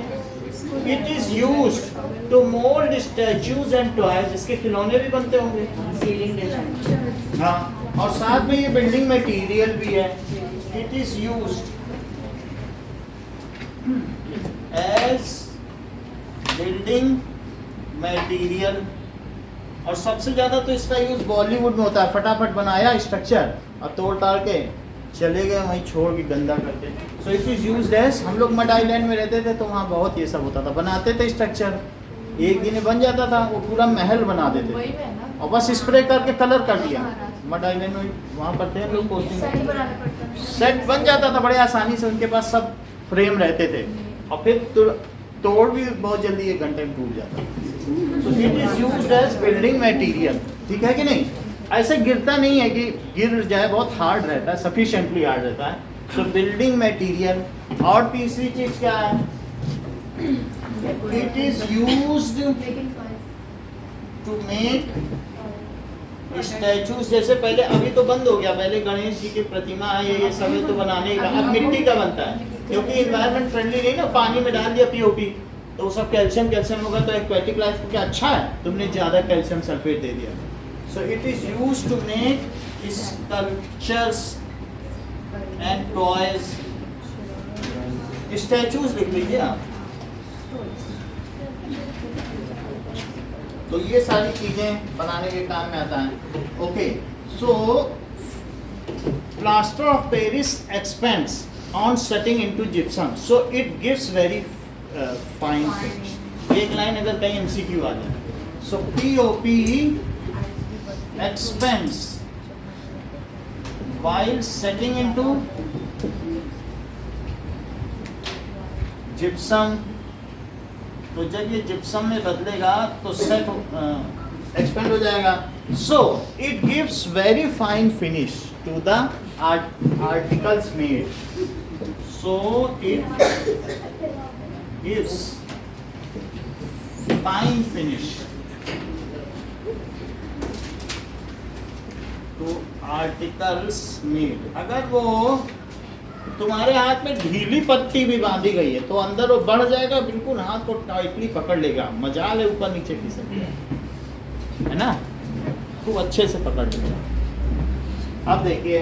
It is used to mould statues and toys. इसके खिलौने भी बनते होंगे, सीलिंग डिजाइन। हाँ, और साथ में ये बिल्डिंग मटेरियल भी है। It is used as building material, और सबसे ज्यादा तो इसका यूज बॉलीवुड में होता है। फटाफट बनाया स्ट्रक्चर और तोड़ ताड़ के चले गए वहीं छोड़ के गंदा करके। So it is used as, हम लोग मड आइलैंड में रहते थे तो वहाँ बहुत ये सब होता था, बनाते थे स्ट्रक्चर, एक दिन बन जाता था, वो पूरा महल बना देते थे और बस स्प्रे करके कलर कर दिया। मड आइलैंड में वहाँ पर थे लोग, पोस्टिंग सेट बन जाता था बड़े आसानी से, उनके पास सब फ्रेम रहते थे, और फिर तोड़ भी बहुत जल्दी 1 घंटे में टूट जाता। So it is used as building material, ठीक है कि नहीं? ऐसे गिरता नहीं है कि गिर जाए, बहुत हार्ड रहता है, सफिशिएंटली हार्ड रहता है। So building material. और तीसरी चीज क्या है? It is used to make statues. जैसे पहले, अभी तो बंद हो गया, पहले गणेश जी की प्रतिमा है, ये सब तो बनाने का, अब मिट्टी का बनता है, क्योंकि इन्वायरमेंट फ्रेंडली नहीं ना। पानी में डाल दिया पीओपी तो वो सब कैल्शियम होगा, तो एक्वेटिक लाइफ को क्या अच्छा है, तुमने ज़्यादा कैल्शियम सल्फेट दे दिया। So it is used to make sculptures and toys, statues लिख लीजिए आप। तो ये सारी चीजें बनाने के काम में आता है। Okay, so plaster of Paris expands on setting into gypsum, so it gives very fine finish. एक लाइन अगर कहीं एमसीक्यू आ जाए, so POP expands while setting into gypsum, तो जब ये जिप्सम में बदलेगा तो सेट एक्सपेंड हो जाएगा। So it gives very fine finish to the articles made, so it gives fine finish to articles made. अगर वो तुम्हारे हाथ में ढीली पट्टी भी बांधी गई है तो अंदर वो बढ़ जाएगा, बिल्कुल हाथ को टाइटली पकड़ लेगा, मजाल है ऊपर नीचे खिसक है ना, खूब अच्छे से पकड़ लेगा। अब देखिए,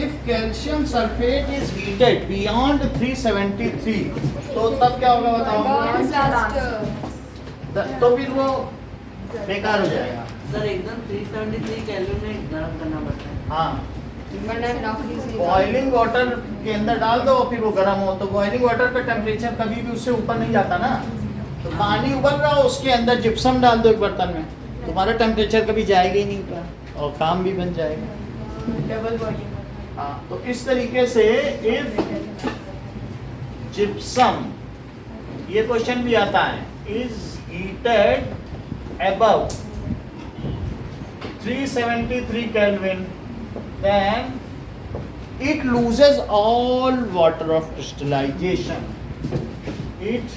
if calcium sulphate is heated beyond 373, तो तब क्या होगा बताओ? तो फिर वो बेकार हो जाएगा। सर एकदम 373 केल्विन में गर्म करना पड़ता है। हाँ, बॉइलिंग वाटर के अंदर डाल दो, फिर वो गर्म हो। तो बॉइलिंग वाटर का टेम्परेचर कभी भी उससे ऊपर नहीं जाता ना। तो पानी उबल रहा हो, उसके अंदर जिप्सम डाल दो एक बर्तन में, तुम्हारा टेम्परेचर कभी जाएगा ही नहीं ऊपर और काम भी बन जाएगा। Double boiling. हाँ, तो इस तरीके से इफ जिप्सम, ये क्वेश्चन भी आता है, is heated above 373 Kelvin, then it loses all water of crystallization. It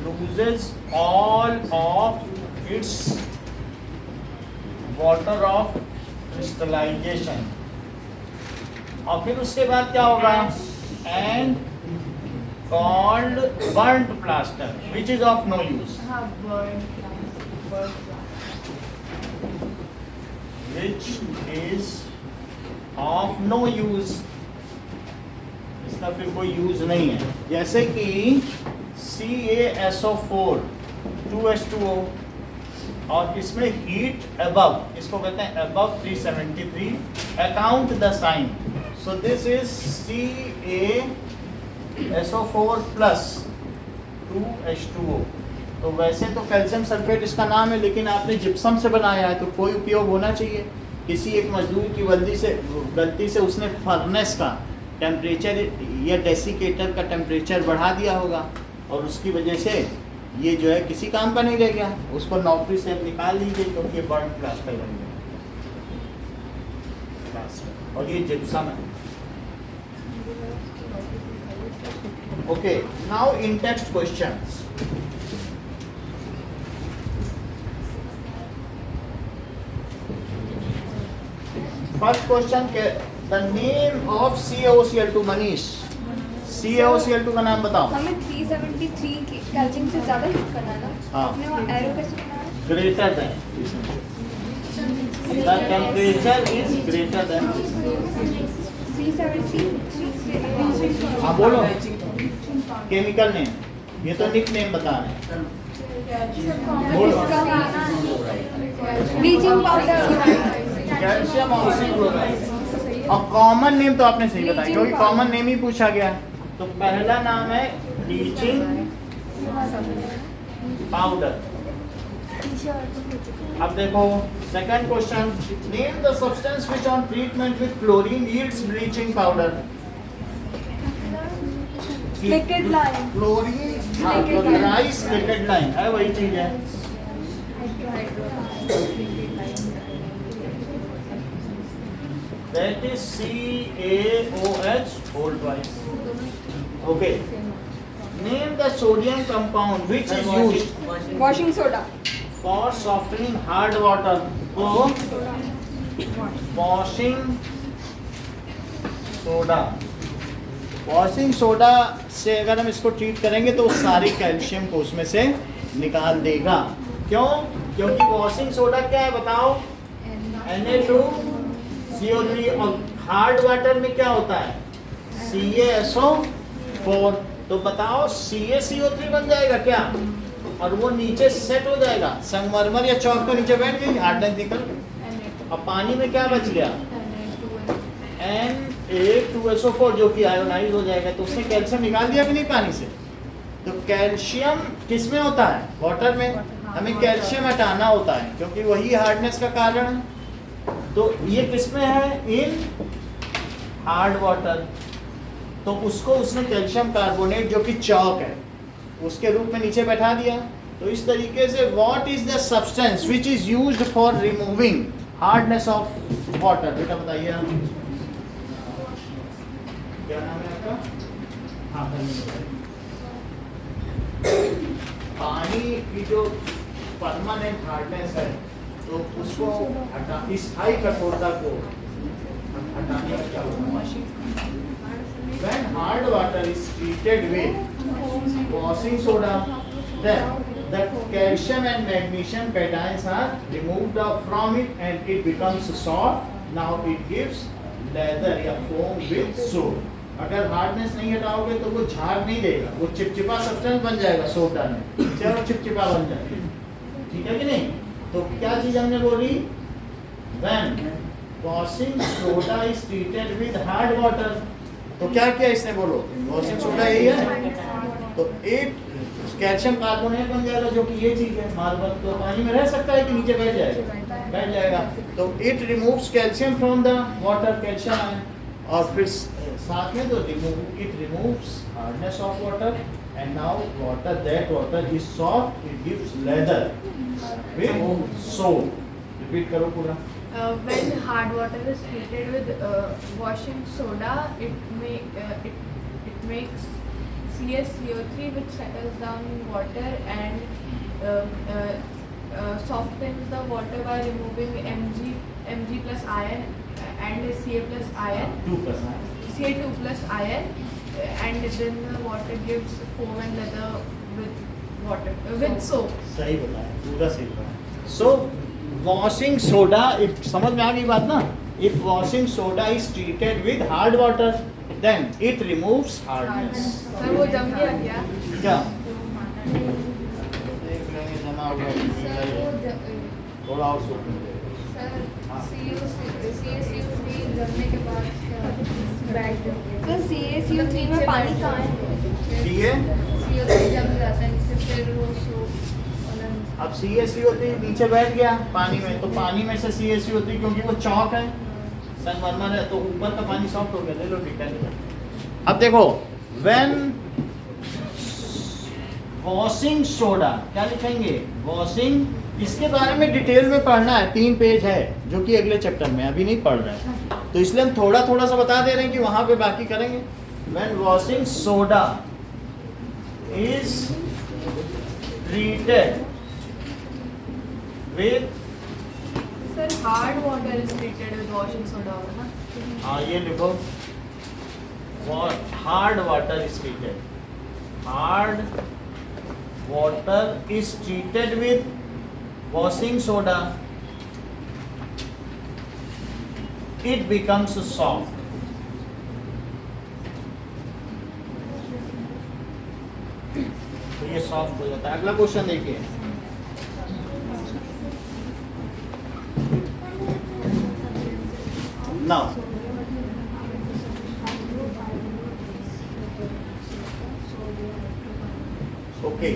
loses all of its water of crystallization. और फिर उसके बाद क्या होगा? And called burnt plaster, which is of no use. हाँ, burnt plaster. Which is of no use. इसका फिर कोई यूज नहीं है। जैसे कि CaSO4 2H2O, और इसमें हीट above, इसको कहते हैं above 373, account the sign. So this is CaSO4 plus 2H2O. तो वैसे तो कैल्शियम सल्फेट इसका नाम है, लेकिन आपने जिप्सम से बनाया है तो कोई उपयोग होना चाहिए। किसी एक मजदूर की गलती से उसने फर्नेस का टेम्परेचर या डेसिकेटर का टेम्परेचर बढ़ा दिया होगा, और उसकी वजह से ये जो है किसी काम का नहीं रह गया, उसको नौकरी से निकाल लीजिए क्योंकि ये बर्न प्लास्टर बन गया। और ये जिप्सम है। Okay, now in text questions. First question के the name of CaOCl2, Manish CaOCl2 का नाम बताओ। हमें 373 की कैल्शियम से ज़्यादा हीट करना है ना। हाँ। आपने वहाँ एरो कैसे बनाया? Greater than, the temperature is greater than. 373 से हाँ बोलो, केमिकल नेम, ये तो निक नेम बता रहे हैं। बोलो। Bleaching powder. Calcium oxychloride. और कॉमन नेम तो आपने सही बताया क्योंकि कॉमन नेम ही पूछा गया। तो पहला नाम है ब्लीचिंग पाउडर। अब देखो second question, name the substance which on treatment with chlorine yields bleaching powder. Liquid lime. Chlorine, क्लोराइज लिक्विड लाइन है, वही चीज है। That is CaOH whole twice. Okay. Name the sodium compound which is used washing soda. for softening hard water. So, washing soda. Washing soda से अगर हम इसको ट्रीट करेंगे तो सारी कैल्शियम को उसमें से निकाल देगा। क्यों? क्योंकि वॉशिंग सोडा क्या है बताओ? Na2CO3 और हार्ड वाटर में क्या होता है? CaSO4। तो बताओ CaCO3 बन जाएगा क्या? और वो नीचे सेट हो जाएगा, संगमरमर या चौक तो नीचे बैठ गई, हार्डनेस निकल। अब पानी में क्या बच गया? Na2SO4 जो कि आयोनाइज हो जाएगा। तो उसने कैल्शियम निकाल दिया कि नहीं पानी से? तो कैल्शियम किस में होता है? वाटर में। हमें कैल्शियम हटाना होता है क्योंकि वही हार्डनेस का कारण है। तो ये किस में है? In hard water. तो उसको उसने कैल्शियम कार्बोनेट जो कि चौक है उसके रूप में नीचे बैठा दिया। तो इस तरीके से what is the substance which is used for removing hardness of water? बेटा बताइए आप, क्या नाम है आपका? हाँ, पानी की जो परमानेंट हार्डनेस है तो उसको स्थायी कठोरता को हटाने का क्या होता है? When hard water is treated with washing soda, then the calcium and magnesium cations are removed from it and it becomes soft. Now it gives leather या foam with soap. अगर हार्डनेस नहीं हटाओगे तो वो झाग नहीं देगा, वो चिपचिपा सब्सटेंस बन जाएगा सोप डालने, चलो चिपचिपा बन जाएगा। ठीक है कि नहीं? तो क्या चीज हमने बोली? When washing soda is treated with hard water, तो क्या किया इसने? बोलो, वॉशिंग सोडा यही है। तो एक कैल्शियम कार्बोनेट बन जाएगा जो कि ये चीज है मार्बल। तो पानी में रह सकता है कि नीचे बैठ जाएगा? बैठ जाएगा। तो it removes calcium from the water, calcium ion, और फिर साथ में तो it removes hardness of water and now water is soft, it gives lather with soap. Repeat करो पूरा। When hard water is treated with washing soda, it makes CaCO3 which settles down in water and softens the water by removing Mg plus ion and Ca plus ion, 2 plus ion. Ca2 plus ion, and then the water gives foam and leather with soap. सही बताया, पूरा सही बताया। So washing soda, if समझ में आ गई बात ना? If washing soda is treated with hard water, then it removes hardness. Sir वो जम गया क्या? क्या? देख लेंगे जमा हो गया, थोड़ा और सोच लेंगे। जमने के बाद CaCO3 में पानी कहाँ है? CO3 जम जाता है, इससे फिर वो अब CaCO3 नीचे बैठ गया पानी में, तो पानी में से CaCO3 क्योंकि वो चौक है, संगमरमर है, तो ऊपर का पानी सॉफ्ट हो गया। ले लो, ठीक है। अब देखो, व्हेन वॉशिंग सोडा, क्या लिखेंगे? वॉशिंग, इसके बारे में डिटेल में पढ़ना है, 3 पेज है जो कि अगले चैप्टर में, अभी नहीं पढ़ रहे हैं, तो इसलिए हम थोड़ा थोड़ा सा बता दे रहे हैं कि वहां पे बाकी करेंगे। When washing soda is treated with sir hard water is treated with washing soda होगा ना? हाँ, ये लिखो, hard water is treated, hard water is treated with washing soda, it becomes soft. तो ये सॉफ्ट हो जाता है। अगला क्वेश्चन देखिए, now okay,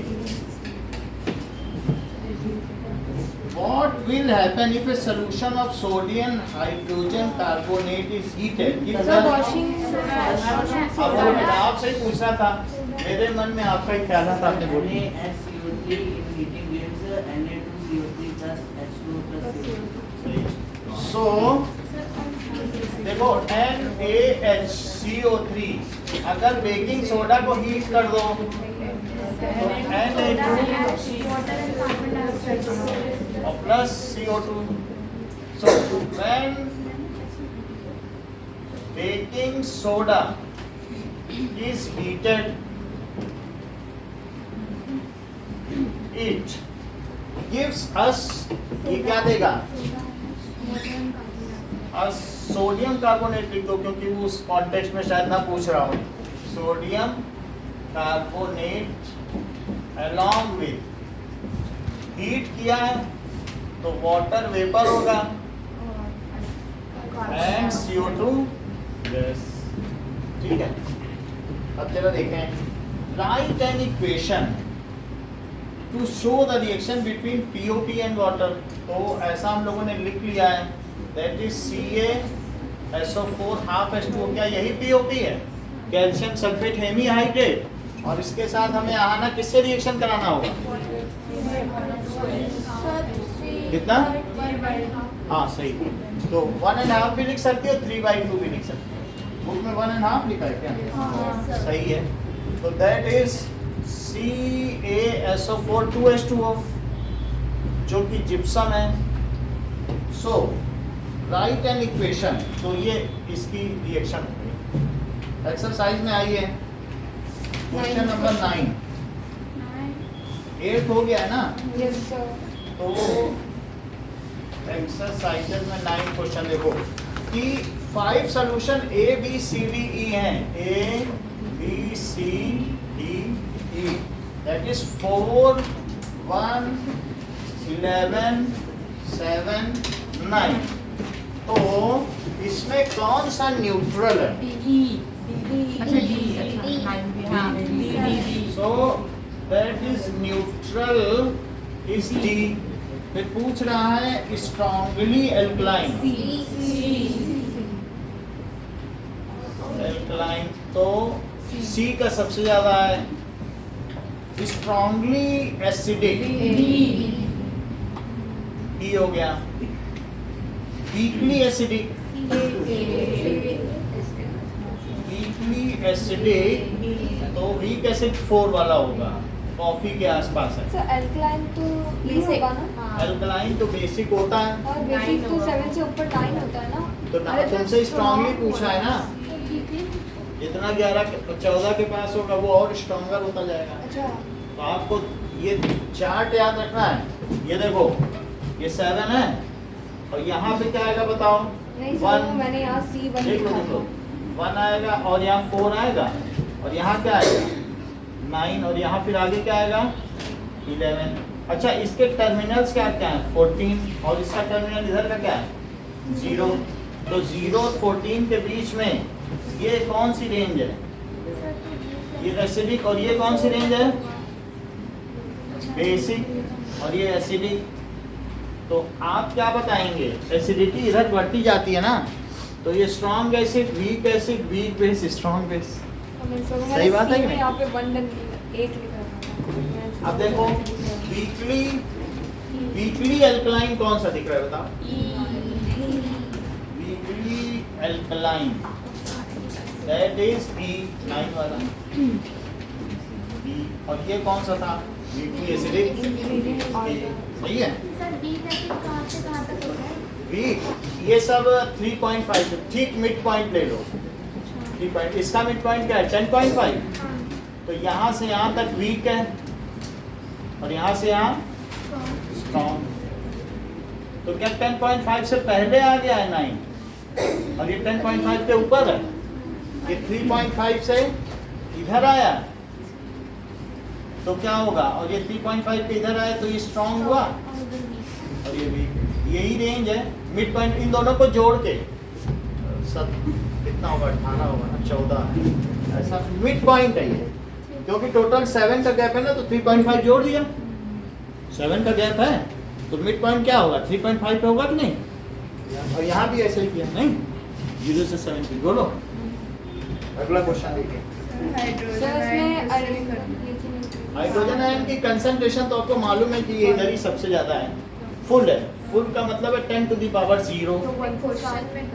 what will happen if a solution of sodium hydrogen carbonate is heated? Sir washing अब वो बेटा आपसे ही पूछना था, मेरे मन में आपका ही ख्याल था, आपने बोली NaCO3 in heating gives Na2CO3 plus H2O plus CO2. so देखो NaHCO3 अगर बेकिंग सोडा को हीट कर दो तो Na2 और plus CO2, so when baking soda is heated, it gives us, ये क्या देगा? A सोडियम कार्बोनेट लिख दो क्योंकि वो उस कॉन्टेक्स्ट में शायद ना पूछ रहा हूँ। Sodium carbonate along with heat किया है तो वाटर वेपर होगा एंड CO2 गैस। ठीक है, अब चलो देखें, right an equation two show the reaction between POP and water. तो ऐसा हम लोगों ने लिख लिया है, that is CaSO4 half H2O। क्या यही POP है? Calcium sulphate hemihydrate. और इसके साथ हमें आना किससे रिएक्शन कराना होगा? कितना? हाँ सही। तो 1.5 भी लिख सकते हो, 3/2 भी लिख सकते हो। बुक में 1.5 लिखा है क्या? सही है। तो दैट इज CaSO4 2H2O जो कि जिप्सम है। सो राइट एन इक्वेशन, तो ये इसकी रिएक्शन हो गई। एक्सरसाइज में आइए, क्वेश्चन नंबर 9। 8 हो गया है ना? तो एक्सरसाइजेज में 9 क्वेश्चन देखो कि 5 सॉल्यूशन ABCDE हैं। ABCDE that is 4 1 11 7 9। तो इसमें कौन सा न्यूट्रल है? So that is neutral is D। फिर पूछ रहा है strongly alkaline। alkaline तो C का सबसे ज्यादा है। strongly acidic E हो गया। weakly acidic तो वीक एसिड 4 वाला होगा, कॉफी के आसपास है। सर एल्कलाइन तो ये होगा ना? एल्कलाइन तो बेसिक होता है और बेसिक तो 7 से ऊपर 9 होता है ना? तो ना तुमसे स्ट्रांगली पूछा है ना, जितना 11 14 के पास होगा वो और स्ट्रॉन्गर होता जाएगा। अच्छा, तो आपको ये चार्ट याद रखना है। ये देखो ये 7 है और यहाँ पे क्या आएगा बताओ? नहीं सर मैंने यहाँ C1 लिखा था। 1 आएगा और यहाँ 4 आएगा और यहाँ क्या आएगा? 9 और यहाँ फिर आगे क्या आएगा? 11। अच्छा इसके टर्मिनल्स क्या क्या है? 14 और इसका टर्मिनल इधर का क्या है? 0। तो 0 और 14 के बीच में ये कौन सी रेंज है? ये एसिडिक। और ये कौन सी रेंज है? बेसिक। और ये एसिडिक। तो आप क्या बताएंगे? एसिडिटी इधर बढ़ती जाती है ना, तो ये strong acid, weak base, strong base. सही बात है कि नहीं? यहाँ पे 1 8 लिखा था। अब देखो वीकली एल्कलाइन कौन सा दिख रहा है बताओ? Weekly alkaline that is E9 वाला। और ये कौन सा था? Weakly acidic. सही है। सर वीक एसिड कहाँ से कहाँ तक होता है? वीक ये सब 3.5 से ठीक मिड पॉइंट ले लो। 3 पॉइंट, इसका मिड पॉइंट क्या है? 10.5। तो यहाँ से यहाँ तक वीक है और यहाँ से यहाँ स्ट्रॉन्ग। तो क्या 10.5 से पहले आ गया है 9 और ये 10.5 के ऊपर है? ये 3.5 से इधर आया तो क्या होगा? और ये 3.5 के इधर आया तो ये स्ट्रॉन्ग हुआ और ये वीक। यही रेंज है मिड पॉइंट इन दोनों को जोड़ के। सब कितना होगा? 18 होगा ना, 14 ऐसा मिड पॉइंट है ये। क्योंकि टोटल 7 का गैप है ना, तो 3.5 जोड़ दिया। 7 का गैप है तो मिड पॉइंट क्या होगा? 3.5 पे होगा कि नहीं? और यहाँ भी ऐसे ही किया नहीं, 0 से 7 की। बोलो अगला क्वेश्चन देखिए। सर इसमें हाइड्रोजन आयन की कंसंट्रेशन तो आपको मालूम है कि ये इधर ही सबसे ज्यादा है। फुल है। फुल का मतलब है 10 to the power 0। तो वन क्वेश्चन में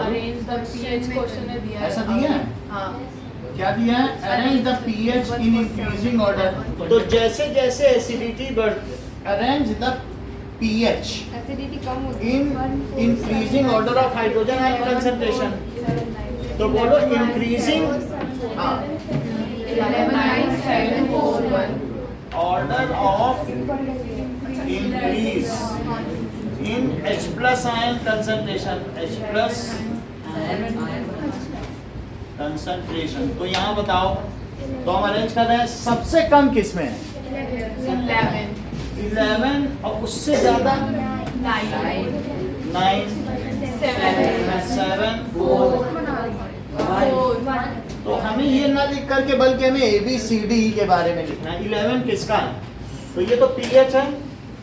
अरेंज द पीएच क्वेश्चन ने दिया है। ऐसा दिया है? हाँ। क्या दिया है? Arrange the pH in increasing order. तो जैसे जैसे एसिडिटी बढ़ती, अरेंज द पीएच एसिडिटी कम होती है in increasing order of hydrogen ion concentration. तो बोलो increasing 11 9 7 4 1 order of increase in H plus ion concentration, H plus concentration. तो यहाँ बताओ, तो हम अरेंज कर रहे हैं सबसे कम किस में है 11 और उससे ज्यादा 9 7 4। तो हमें ये ना लिख करके बल्कि हमें ABCD के बारे में लिखना है। 11 किसका है? तो ये तो pH है,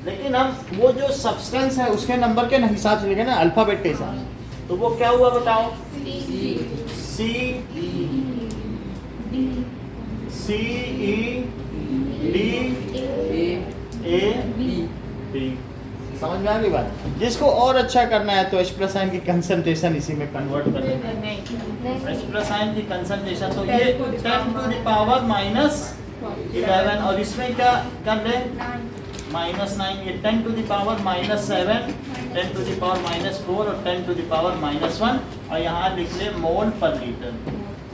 लेकिन हम वो जो सब्सटेंस है उसके नंबर के हिसाब से लिखे ना, अल्फाबेट के हिसाब से। तो वो क्या हुआ बताओ? C E D A B। समझ में आ गई बात? जिसको और अच्छा करना है तो H प्लस आयन की कंसंट्रेशन इसी में कन्वर्ट कर देना। H प्लस आयन की कंसंट्रेशन तो ये 10 टू द पावर -11 और इसमें क्या कर ले -9, ये 10 to the power -7, 10 to the power -4 और 10 टू द पावर -1 और यहाँ लिख ले मोल पर लीटर।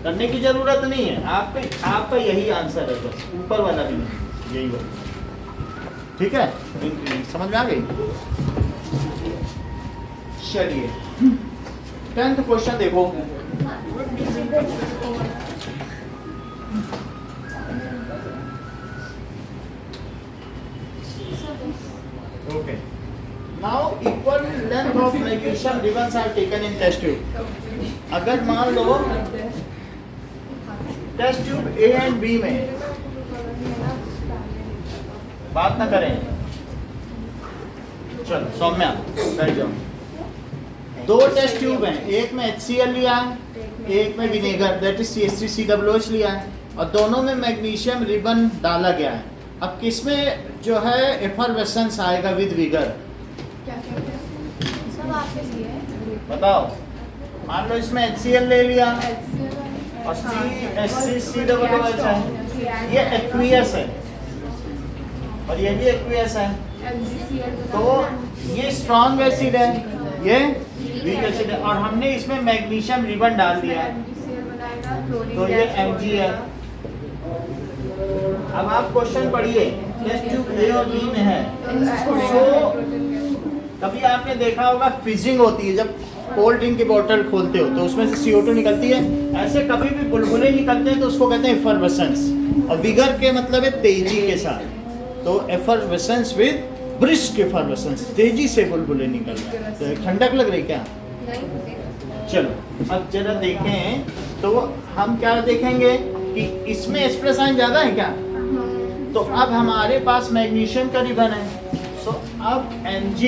करने की जरूरत नहीं है, आपका यही आंसर है, बस ऊपर वाला भी नहीं, यही वाला। ठीक है, समझ में आ गई? चलिए 10th क्वेश्चन देखो। Okay. Now equal length of magnesium ribbons are taken in test tube. अगर मान लो test tube A and B में, बात ना करें, चलो सौम्या बैठ जाओ। दो टेस्ट ट्यूब हैं, एक में HCl लिया है, एक में विनेगर दैट इज CH3COOH लिया है और दोनों में मैग्नीशियम रिबन डाला गया है। अब किसमें जो है एफरवेसेंस आएगा विद विगर? बताओ। मान लो इसमें HCl ले लिया और CH3COOH है, ये एक्वियस है और ये भी एक्वियस है, तो ये स्ट्रॉन्ग एसिड है, ये वीक एसिड है और हमने इसमें मैग्नीशियम रिबन डाल दिया है, तो ये Mg है। अब आप क्वेश्चन पढ़िए, टेस्ट ट्यूब A और B में है। तो कभी आपने देखा होगा फिजिंग होती है, जब कोल्ड ड्रिंक की बोतल खोलते हो तो उसमें से CO2 निकलती है, ऐसे कभी भी बुलबुले निकलते हैं तो उसको कहते हैं एफरवेसेंस। और विगर के मतलब है तेजी के साथ, तो एफरवेसेंस विद ब्रिस्क एफरवेसेंस, तेजी से बुलबुले निकल रहे हैं। तो ठंडक लग रही क्या? चलो अब जरा देखें, तो हम क्या देखेंगे कि इसमें H प्लस आयन ज्यादा है क्या? तो अब हमारे पास मैग्नीशियम का रिबन है, सो अब Mg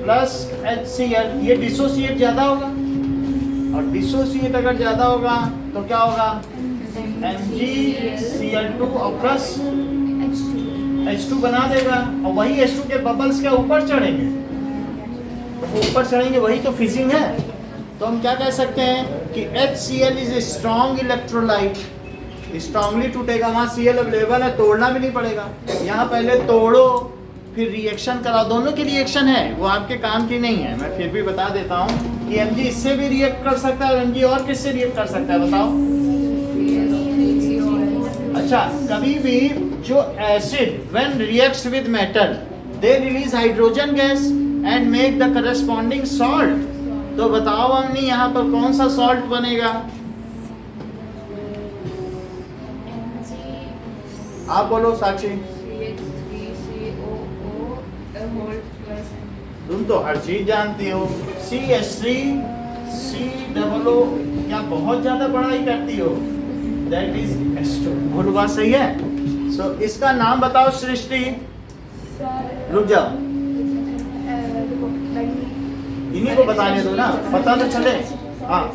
प्लस HCl, ये डिसोसिएट ज्यादा होगा और डिसोसिएट अगर ज्यादा होगा तो क्या होगा? MgCl2 और प्लस H2 बना देगा और वही H2 के बबल्स क्या ऊपर चढ़ेंगे, तो ऊपर चढ़ेंगे, वही तो फिजिंग है। तो हम क्या कह सकते हैं कि HCl is a strong electrolyte, strongly टूटेगा, वहाँ Cl अवेलेबल है, तोड़ना भी नहीं पड़ेगा। यहाँ पहले तोड़ो फिर रिएक्शन करा, दोनों की रिएक्शन है, वो आपके काम की नहीं है। मैं फिर भी बता देता हूँ कि Mg इससे भी रिएक्ट कर सकता है और Mg और किससे रिएक्ट कर सकता है बताओ? अच्छा, कभी भी जो acid when reacts with metal they release hydrogen gas and make the corresponding salt. तो बताओ अम्मी यहाँ पर कौन सा सॉल्ट बनेगा? आप बोलो साक्षी। तुम तो हर चीज जानती हो। CH3COO क्या बहुत ज्यादा पढ़ाई करती हो? That is H2। बोलो बात सही है। सो इसका नाम बताओ सृष्टि। रुक जाओ, इन्हीं को बताने दो ना, पता तो चले। हाँ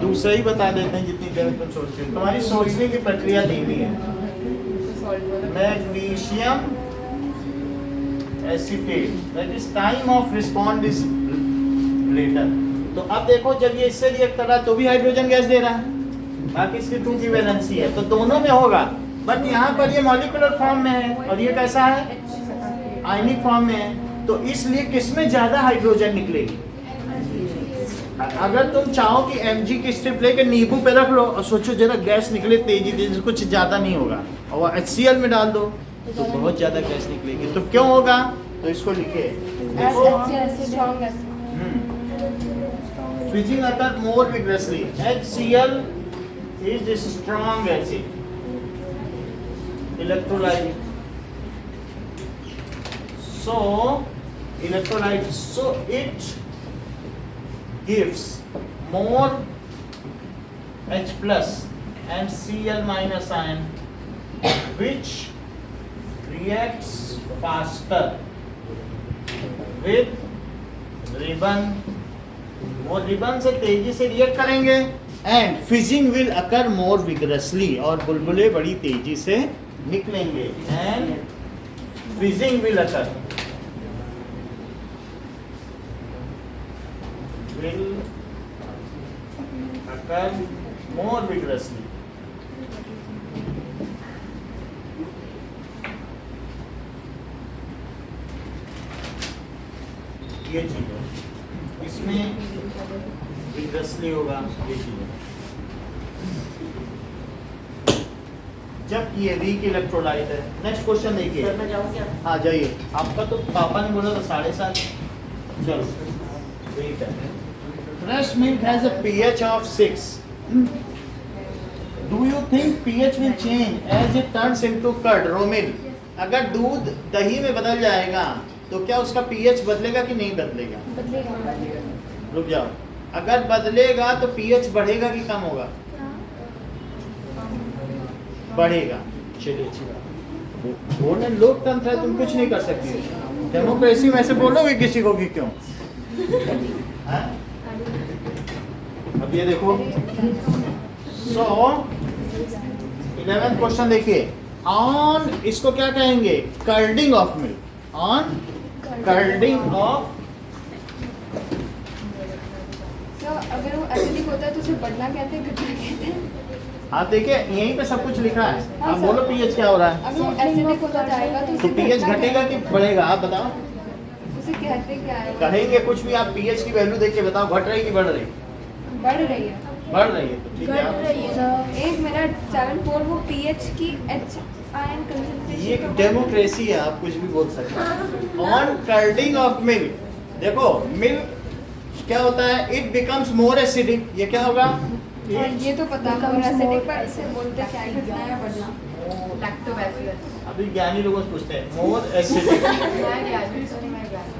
दूसरा ही बता देते हैं जितनी देर तुम सोचते हो। तुम्हारी सोचने की प्रक्रिया धीमी है। Magnesium acetate that is time of respond is later. तो अब देखो, जब ये इससे रिएक्ट कर रहा है तो भी हाइड्रोजन गैस दे रहा है, बाकी इसकी 2 की वैलेंसी है, तो दोनों में होगा। बट यहाँ पर ये मॉलिक्यूलर फॉर्म में है और ये कैसा है? आयनिक फॉर्म में है। तो इसलिए किसमें ज्यादा हाइड्रोजन निकलेगी? अगर तुम चाहो कि mg की स्ट्रिप लेके नींबू पे रख लो और सोचो जरा गैस निकले तेजी तेजी, कुछ ज़्यादा नहीं होगा, और HCl में डाल दो तो बहुत ज़्यादा गैस निकलेगी। तो क्यों होगा? तो इसको लिखे देखो, strong acid fizzing occur more विग्रेसली। HCl is a strong acid electrolyte, so it gives more H plus and Cl minus ion, which reacts faster with ribbon, वो रिबन से तेजी से रिएक्ट करेंगे, and fizzing will occur more vigorously, और बुलबुले बड़ी तेजी से निकलेंगे, and fizzing will occur more vigorously. ये चीज है, इसमें विग्रसली होगा, ये चीज है। जब ये वीक इलेक्ट्रोलाइट है। नेक्स्ट क्वेश्चन देखिए। सर मैं जाऊँ क्या? हाँ जाइए, आपका तो पापा ने बोला था 7:30। चलो ठीक है। Fresh milk has a pH of 6. Do you think pH will change as it turns into curd, Romil? अगर दूध दही में बदल जाएगा तो क्या उसका pH बदलेगा कि नहीं बदलेगा? बदलेगा। रुक जाओ, अगर बदलेगा तो pH बढ़ेगा कि कम होगा? बढ़ेगा। चलिए अच्छी बात। बोलने लोकतंत्र है, तुम कुछ नहीं कर सकती। डेमोक्रेसी में ऐसे बोलोगे किसी को कि क्यों? हाँ? अब ये देखो, सो 11th क्वेश्चन देखिए। ऑन इसको क्या कहेंगे? कर्डिंग ऑफ मिल्क। ऑन कर्डिंग ऑफ, तो अगर वो एसिडिक होता है तो उसे बढ़ना कहते हैं, घटना कहते हैं। हाँ देखिए यहीं पे सब कुछ लिखा है। हाँ, आप सर। बोलो pH क्या हो रहा है? अगर वो एसिडिक होता जाएगा तो तो उसे pH घटना घटेगा कि बढ़ेगा? आप बताओ। उसे कहते क्या है? कहेंगे कुछ भी, आप pH की वैल्यू देख के बताओ, घट रही कि बढ़ रही? बढ़ रही है। बढ़ रही है, तो ठीक है। आप एक मिनट 7.4 वो pH की H आयन ये कंसंट्रेशन डेमोक्रेसी है, आप कुछ भी बोल सकते हैं। ऑन कर्डिंग ऑफ मिल्क, देखो मिल्क क्या होता है? It becomes more acidic. ये क्या होगा? ये तो पता है, और एसिडिक पर इसे बोलते क्या है? घटना या बढ़ना? लैक्टोबैसिलस। अभी ज्ञानी लोगों से पूछते हैं, मोर एसिडिक। मैं ज्ञानी, सॉरी मैं ज्ञानी।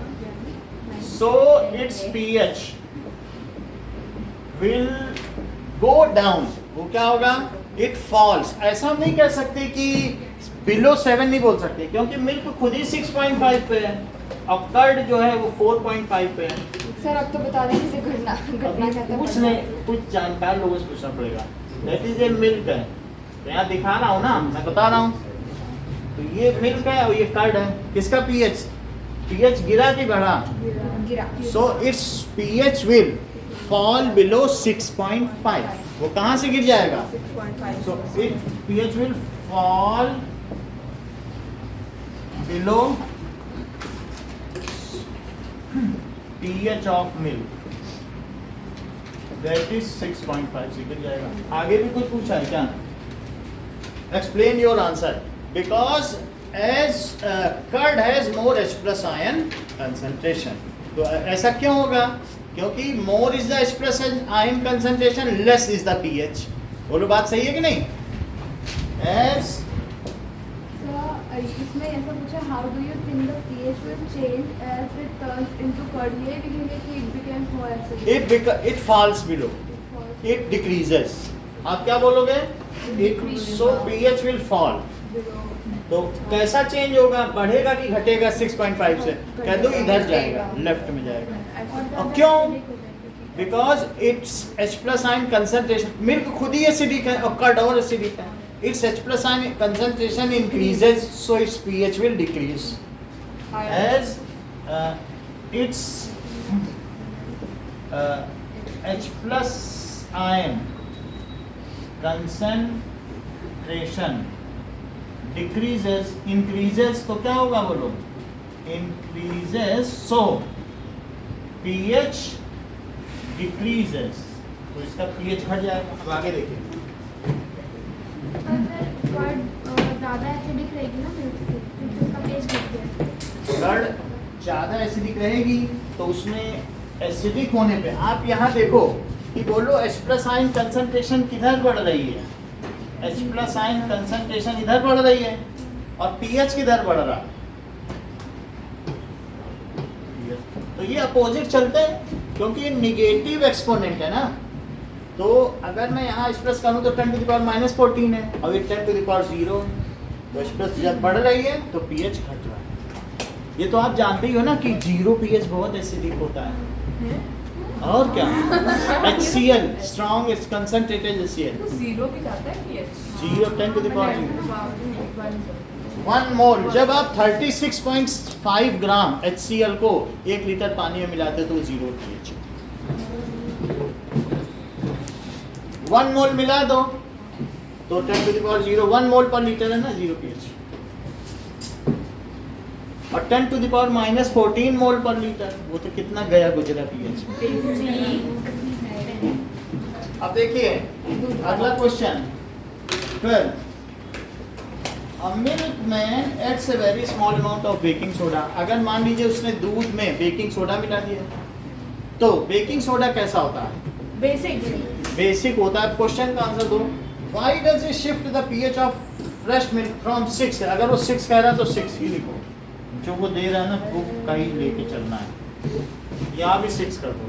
So its pH will go down. वो क्या होगा? It falls. ऐसा हम नहीं कह सकते कि below 7 नहीं बोल सकते, क्योंकि मिल्क खुद ही 6.5 पे है और कर्ड जो है वो 4.5 पे है। सर अब तो बता दें किसे घटना कहते हैं। कुछ नहीं, कुछ जानकार लोगों से पूछना पड़ेगा। दैट इज ए मिल्क है, तो यहाँ दिखा रहा हूँ ना, मैं बता रहा हूँ। तो ये मिल्क है और ये कर्ड है। किसका पीएच? पीएच गिरा कि बढ़ा? गिरा। So it's pH will fall below 6.5। वो कहाँ से गिर जाएगा? 6.5। So it pH will fall below pH of milk, that is 6.5 से गिर जाएगा। आगे भी कुछ पूछा है क्या? Explain your answer. Because as curd has more H plus ion concentration. तो ऐसा क्यों होगा? क्योंकि more is the H plus ion concentration, less is the pH. बोलो बात सही है कि नहीं? As इसमें ऐसा पूछा, how do you think the pH will change as it turns into curd? ये लिखेंगे कि it becomes more acidic. it falls below, it decreases. आप क्या बोलोगे? So pH will fall. तो कैसा चेंज होगा? बढ़ेगा कि घटेगा? 6.5 से कह दो इधर जाएगा, लेफ्ट में जाएगा। और क्यों? Because it's H plus ion concentration, milk खुद ही एसिडिक है और कर्ड और एसिडिक है। Its H plus ion concentration increases, so its pH will decrease. As its H plus ion concentration decreases, increases, तो क्या होगा बोलो? Increases, so pH डिक्रीजेस, तो इसका पीएच घट जाएगा। अब आगे देखिए, पर सर कर्ड ज़्यादा एसिडिक रहेगी ना मिल्क से, क्योंकि उसका टेस्ट घट गया। कर्ड ज़्यादा एसिडिक रहेगी तो उसमें एसिडिक होने पे आप यहाँ देखो कि बोलो H+ आयन कंसंट्रेशन किधर बढ़ रही है, H+ आयन कंसंट्रेशन इधर बढ़ रही है और पीएच किधर बढ़ रहा है, तो ये अपोजिट चलते हैं क्योंकि ये निगेटिव एक्सपोनेंट है ना। तो अगर मैं यहाँ H+ करूँ तो 10⁻⁻14 है और ये 10⁻0 है, तो H+ जब बढ़ रही है तो पीएच घट रहा है। ये तो आप जानते ही हो ना कि 0 पीएच बहुत एसिडिक होता है, और क्या HCl स्ट्रॉन्ग कंसंट्रेटेड HCl तो जीरो भी जाता है पीएच 0 10⁻0 1 मोल। जब आप 36.5 ग्राम HCl को 1 लीटर पानी में मिलाते हो तो 0 pH। 1 मोल मिला दो तो 10⁻0 1 मोल पर लीटर है ना, 0 pH। और 10⁻⁻14 मोल पर लीटर, वो तो कितना गया गुजरा pH। अब देखिए अगला question 12। A milkman adds a very small amount of baking soda। अगर मान लीजिए उसने दूध में बेकिंग सोडा मिला दिया, तो बेकिंग सोडा कैसा होता है, बेसिक होता है। क्वेश्चन का आंसर दो। Why does it shift the pH of fresh milk from 6? अगर वो 6 कह रहा है तो 6 ही लिखो, जो वो दे रहा है ना वो का ही लेके चलना है। यहाँ भी 6 कर दो,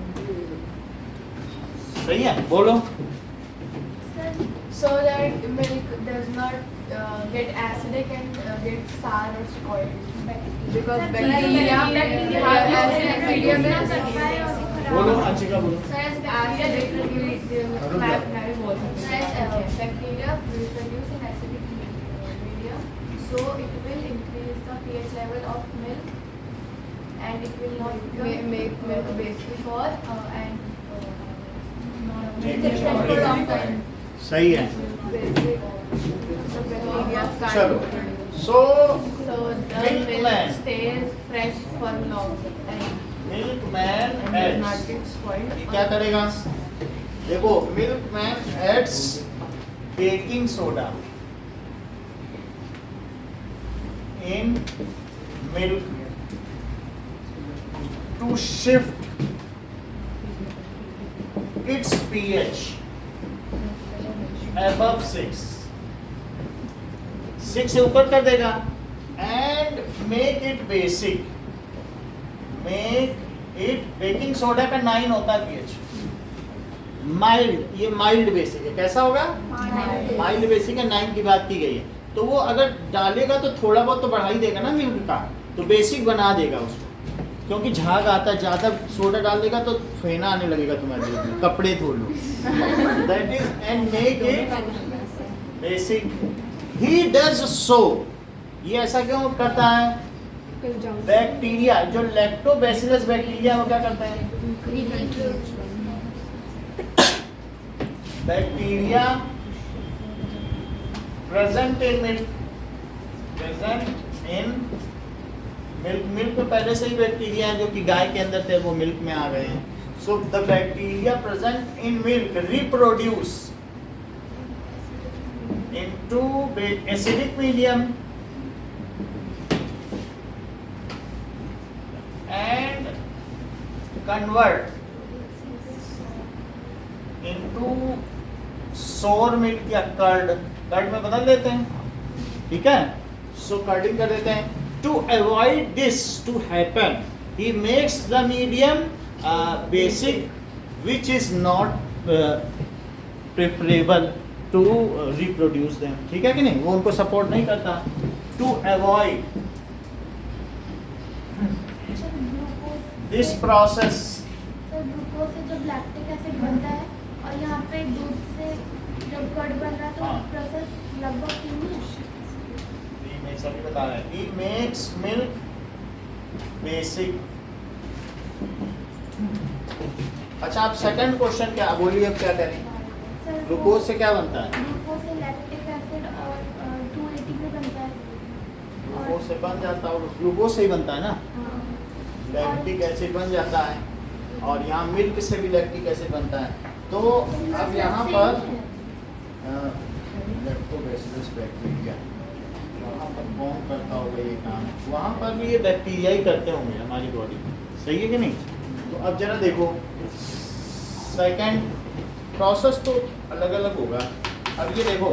सही है, बोलो। so that milk does not get acidic and get sour or spoiled because Sir, bacteria bacteria have bacteria acid bacteria ingredient। बोलो अंशिका बोलो। Bacteria will produce an acidic medium, so it will increase the pH level of milk and it will not make milk basic for and for long time. सही है, Basic. So bacteria start चलो। to produce. So So the Milkman. milk stays fresh for long time milkman and will not adds, get spoiled. ये क्या करेगा, देखो milkman adds baking soda in milk to shift its pH above 6 से ऊपर कर देगा and make it basic, make it, baking soda का 9 होता है pH, माइल्ड, ये माइल्ड बेसिक है। कैसा होगा, माइल्ड बेसिक है, 9 की बात की गई है। तो वो अगर डालेगा तो थोड़ा बहुत तो बढ़ा ही देगा ना मिल्क का, तो बेसिक बना देगा उसको, क्योंकि झाग आता है, ज़्यादा सोडा डाल देगा तो फेना आने लगेगा तुम्हारे दूध में, कपड़े धो लो। That is and make it basic. He does so, ये ऐसा क्यों करता है, बैक्टीरिया जो लैक्टोबैसिलस बैक्टीरिया वो क्या करता है, bacteria present in milk, present in milk, milk में पहले से ही बैक्टीरिया है जो कि गाय के अंदर थे वो मिल्क में आ गए हैं। So the bacteria present in milk reproduce into acidic medium and convert into sour milk या कर्ड, कर्ड में बदल देते हैं, ठीक है। सो कर्डिंग कर देते हैं। To avoid this to happen he makes the medium basic which is not preferable to reproduce them, ठीक है कि नहीं, वो उनको सपोर्ट नहीं करता। टू अवॉइड दिस प्रोसेस, तो ग्लूकोज से जब लैक्टिक एसिड बनता है और यहाँ पे दूध से जब कर्ड बन रहा है तो हाँ। प्रोसेस लगभग सेम ही है। मैं सभी बता रहा है, he makes milk basic। अच्छा आप सेकंड क्वेश्चन क्या बोलिए, अब क्या करें, सर ग्लूकोज से क्या बनता है, ग्लूकोज से लैक्टिक एसिड और 280 में बनता है। ग्लूकोज से बन जाता है, ग्लूकोज से ही बनता है ना, हाँ। लैक्टिक एसिड बन जाता है। और यहाँ मिल्क से भी लैक्टिक एसिड बनता है। तो अब यहाँ पर लैक्टोबैसिलस बैक्टीरिया वहाँ पर कौन करता होगा ये काम? वहाँ पर भी ये बैक्टीरिया ही करते होंगे हमारी बॉडी में, सही है कि नहीं? तो अब जरा देखो, सेकेंड प्रोसेस तो अलग अलग होगा। अब ये देखो,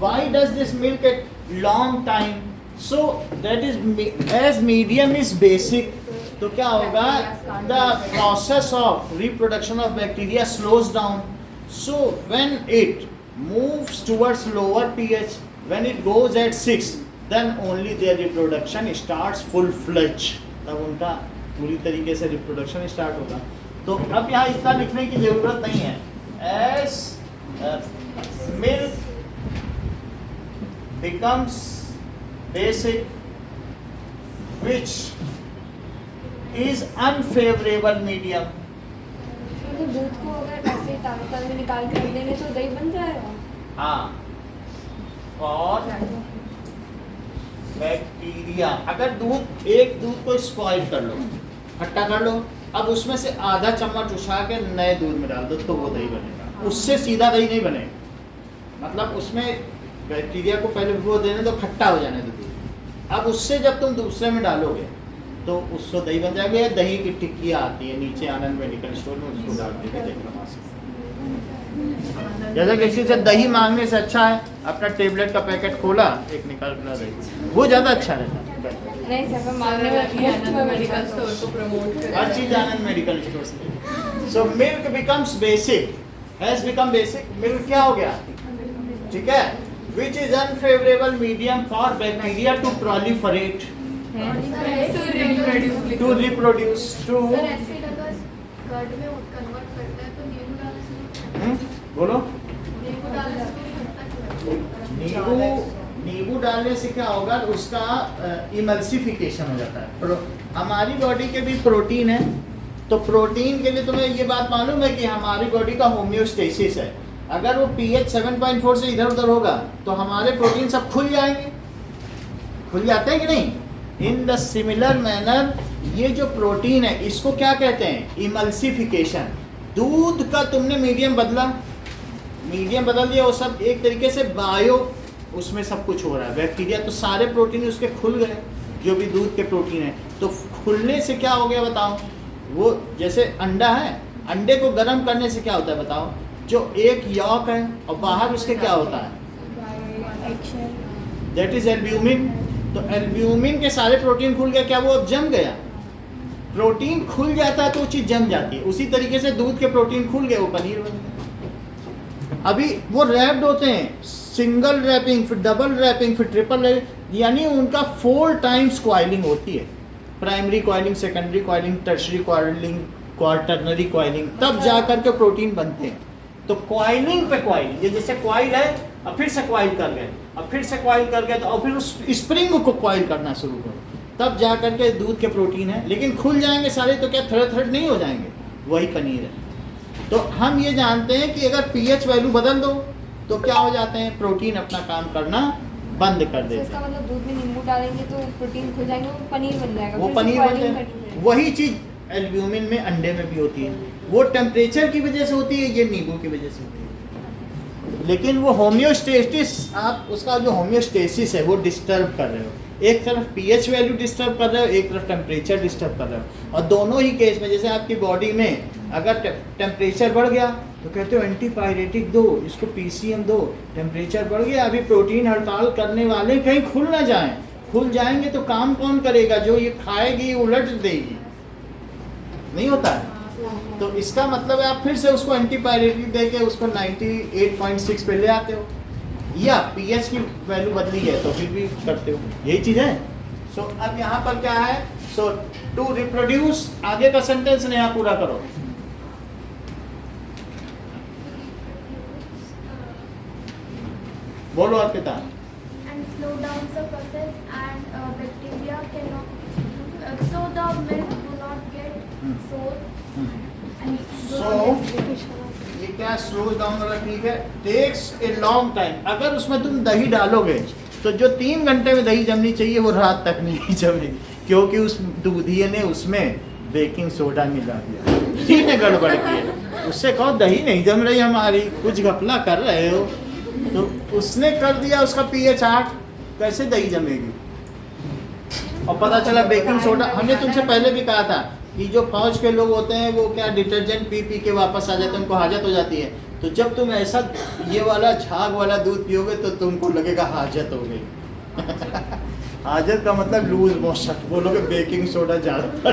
why does this milk at long time? So that is as medium is basic, तो क्या होगा? The process of reproduction of bacteria slows down. So when it moves towards lower pH, when it goes at 6, then only their reproduction starts full fledged. तब उनका पूरी तरीके से रिप्रोडक्शन स्टार्ट होगा। तो अब यहाँ इतना लिखने की जरूरत नहीं है। As milk becomes basic, which is unfavorable medium. तो दूध को अगर ऐसे ताज़ा में निकाल के रख देंगे तो दही बन जाएगा। हाँ, for बैक्टीरिया। अगर एक दूध को स्पॉइल कर लो, खट्टा कर लो, अब उसमें से आधा चम्मच उछा के नए दूध में डाल दो तो वो दही बनेगा। उससे सीधा दही नहीं बनेगा, मतलब उसमें बैक्टीरिया को पहले भिगो देने दो, खट्टा हो जाने दो दूध। अब उससे जब तुम दूसरे में डालोगे तो उससे दही बन जाएगी। दही की टिक्कियाँ आती है नीचे आनंद मेडिकल स्टोर में, उसको डाल के देखना। जैसे किसी से दही मांगने से अच्छा है अपना टेबलेट का पैकेट खोला, एक निकाल कर दही, वो ज़्यादा अच्छा रहता है। नहीं सर, मैं मांगने में आनंद मेडिकल स्टोर को प्रमोट कर हर चीज़ आनंद मेडिकल स्टोर से। So milk becomes basic, has become basic. Milk क्या हो गया? ठीक है, which is unfavourable medium for bacteria to proliferate, to reproduce, to sour acid अगर कर्ड में कन्वर्ट करता है तो नींबू डालने से बोलो। नींबू डालने से नींबू डालने से क्या होगा? उसका इमल्सिफिकेशन हो जाता है। हमारी बॉडी के भी प्रोटीन है, तो प्रोटीन के लिए तुम्हें ये बात मालूम है कि हमारी बॉडी का होम्योस्टेसिस है। अगर वो pH 7.4 से इधर उधर होगा तो हमारे प्रोटीन सब खुल जाएंगे, खुल जाते हैं कि नहीं? इन द सिमिलर मैनर ये जो प्रोटीन है इसको क्या कहते हैं? इमल्सिफिकेशन। दूध का तुमने मीडियम बदला, मीडियम बदल दिया, वो सब एक तरीके से बायो उसमें सब कुछ हो रहा है। बैक्टीरिया तो सारे प्रोटीन उसके खुल गए, जो भी दूध के प्रोटीन है। तो खुलने से क्या हो गया बताओ? वो जैसे अंडा है, अंडे को गर्म करने से क्या होता है बताओ? जो एक यॉक है और बाहर उसके क्या होता है? That is albumin. तो एल्ब्यूमिन के सारे प्रोटीन खुल गए, क्या वो अब जम गया? प्रोटीन खुल जाता है तो वो चीज़ जम जाती है। उसी तरीके से दूध के प्रोटीन खुल गए, वो पनीर बन गया। अभी वो रैप्ड होते हैं, सिंगल रैपिंग, फिर डबल रैपिंग, फिर ट्रिपल रैपिंग, यानी उनका 4 टाइम्स कॉइलिंग होती है। Primary coiling, secondary coiling, tertiary coiling, quaternary coiling, तब जा करके प्रोटीन बनते हैं। तो कॉइलिंग पे कॉइलिंग, ये जैसे कॉइल है अब फिर से कॉइल कर गए, अब फिर से कॉइल कर गए, तो और फिर उस स्प्रिंग को कॉइल करना शुरू करो, तब जा करके दूध के प्रोटीन है। लेकिन खुल जाएंगे सारे तो क्या थर्ड थर्ड नहीं हो जाएंगे? वही पनीर है। तो हम ये जानते हैं कि अगर पीएच वैल्यू बदल दो तो क्या हो जाते हैं? प्रोटीन अपना काम करना बंद कर देते इसका हैं। मतलब दूध में नींबू डालेंगे तो प्रोटीन खुल जाएंगे, वो पनीर बन जाएगा। वो फिर पनीर से बन boiling जाए। करनी वही चीज एल्ब्यूमिन में, अंडे में भी होती है। वो टेम्परेचर की वजह से होती है, ये नींबू की वजह से होती है। लेकिन वो होम्योस्टेसिस, आप उसका जो होम्योस्टेसिस है वो डिस्टर्ब कर रहे हो। एक तरफ पीएच वैल्यू डिस्टर्ब कर रहे हो, एक तरफ टेम्परेचर डिस्टर्ब कर रहे हो। और दोनों ही केस में, जैसे आपकी बॉडी में अगर टेम्परेचर बढ़ गया तो कहते हो एंटीपायरेटिक दो, इसको पीसीएम दो। टेम्परेचर बढ़ गया, अभी प्रोटीन हड़ताल करने वाले कहीं खुल ना जाएं। खुल जाएंगे तो काम कौन करेगा? जो ये खाएगी उलट देगी, नहीं होता है। तो इसका मतलब है आप फिर से उसको एंटीपायरेटिक दे के उसको 98.6 पे ले आते हो, या पीएच की वैल्यू बदली है तो फिर भी करते हो। यही चीज़ है। सो अब यहाँ पर क्या है? सो टू रिप्रोड्यूस, आगे का सेंटेंस नया पूरा करो। बोलो Arpita. and slow down the process and bacteria cannot so the milk do not get sour and So, ये क्या स्लो डाउन वाला ठीक है? Takes a long time. अगर उसमें तुम दही डालोगे तो जो 3 घंटे में दही जमनी चाहिए वो रात तक नहीं जमेगी, क्योंकि उस दूधिये ने उसमें बेकिंग सोडा मिला दिया, उसी ने गड़बड़ की है। उससे कहो दही नहीं जम रही हमारी, कुछ घपला कर रहे हो, तो उसने कर दिया उसका pH 8, कैसे दही जमेगी। और पता चला बेकिंग सोडा, हमने तुमसे पहले भी कहा था कि जो फौज के लोग होते हैं वो क्या डिटर्जेंट पी पी के वापस आ जाते हैं, उनको हाजत हो जाती है। तो जब तुम ऐसा ये वाला झाग वाला दूध पियोगे तो तुमको लगेगा हाजत हो गई। हाजत का मतलब लूज मोशन, बोलोगे बेकिंग सोडा ज़्यादा।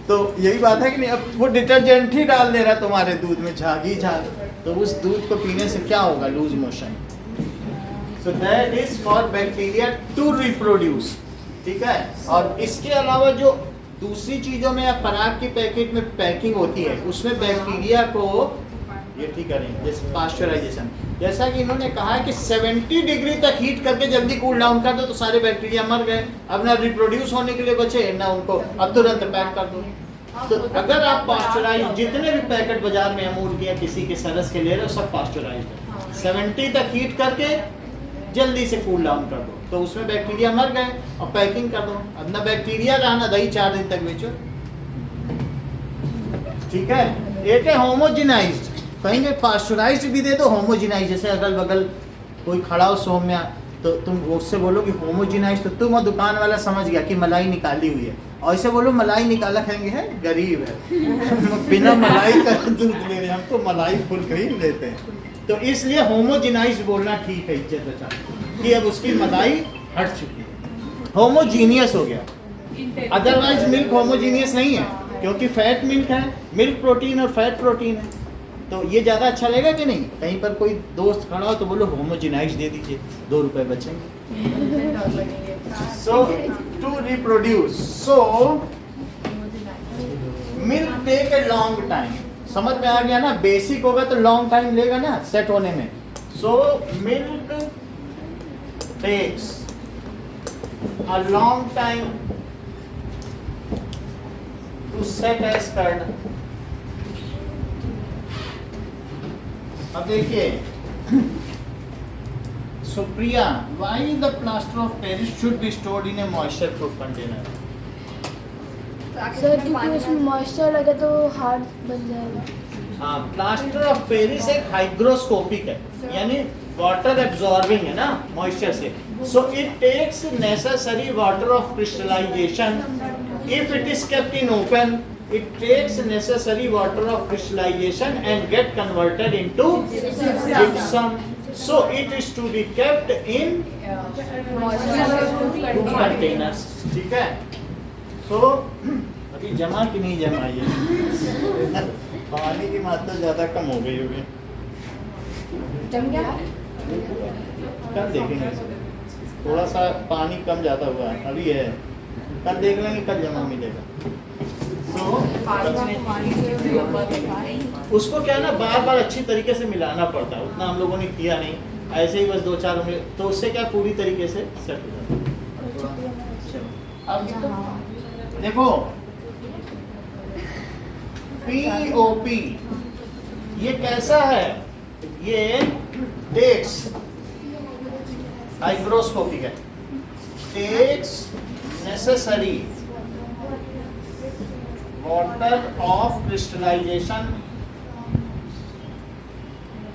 तो यही बात है कि नहीं, अब वो डिटर्जेंट ही डाल दे रहा तुम्हारे दूध में, झाग ही झाग, तो उस दूध को पीने से क्या होगा, loose motion. So that is for bacteria to reproduce, ठीक है। और इसके अलावा जो दूसरी चीजों में या पराग की पैकेट में पैकिंग होती है उसमें बैक्टीरिया को ये ठीक करेंगे, जैसे पास्चराइजेशन, जैसा कि इन्होंने कहा है कि 70 डिग्री तक हीट करके जल्दी कूल डाउन कर दो तो सारे बैक्टीरिया मर गए, अब ना रिप्रोड्यूस होने के लिए बचे ना उनको, अब तुरंत पैक कर दो। तो अगर आप पास्चराइज, जितने भी पैकेट बाजार में अमूल के या किसी के सरस के ले रहे हो सब पास्चराइज है, 70 तक हीट करके जल्दी से कूल डाउन कर दो तो उसमें बैक्टीरिया मर गए और पैकिंग कर दो। अब ना बैक्टीरिया रहा ना दही 4 दिन तक बेचो, ठीक है। एक है होमोजिनाइज्ड, कहेंगे पास्चराइज्ड भी दे दो, होमोजिनाइज्ड, जैसे अगल बगल कोई खड़ा हो सौम्या तो तुम उससे बोलो कि होमोजिनाइज्ड, तो तुम और दुकान वाला समझ गया कि मलाई निकाली हुई है, और ऐसे बोलो मलाई निकाला, कहेंगे है गरीब है। बिना मलाई का दूध ले रहे, हम तो मलाई फुल क्रीम लेते हैं। तो इसलिए होमोजिनाइज्ड बोलना ठीक है, इज्जत बचा कि अब उसकी मलाई हट चुकी है, होमोजीनियस हो गया। अदरवाइज मिल्क होमोजीनियस नहीं है, क्योंकि फैट मिल्क है, मिल्क प्रोटीन और फैट प्रोटीन है, तो ये ज़्यादा अच्छा लगेगा कि नहीं। कहीं पर कोई दोस्त खड़ा हो तो बोलो होमोजिनाइज्ड दे दीजिए, 2 रुपए बचेंगे। So to reproduce, so milk take a long time, समझ में आ गया ना, बेसिक होगा तो लॉन्ग टाइम लेगा ना सेट होने में। So milk takes a long time to set as curd. अब देखिए Supriya, why the plaster of Paris should be stored in a moisture proof container. Sir क्योंकि उसमें मॉइस्चर लगे तो हार्ड बन जाएगा। हाँ, प्लास्टर ऑफ पेरिस एक हाइग्रोस्कोपिक है, यानी वाटर एब्जॉर्बिंग है ना मॉइस्चर से। So it takes necessary water of crystallisation if it is kept in open, it takes necessary water of crystallization and get converted into gypsum. So it is to be kept in two containers, ठीक है। So अभी जमा कि नहीं जमा ये पानी की मात्रा ज़्यादा कम हो गई होगी, जम गया, कल देखेंगे, थोड़ा सा पानी कम ज़्यादा हुआ है अभी है, कल देख लेंगे, कल जमा मिलेगा। उसको क्या ना बार बार अच्छी तरीके से मिलाना पड़ता है, उतना हम लोगों ने किया नहीं, ऐसे ही बस 2-4 उंगली, तो उससे क्या पूरी तरीके से सेट हो जाता है। अब देखो POP ये कैसा है, ये टेक्स हाइग्रोस्कोपिक है, takes necessary water of crystallisation,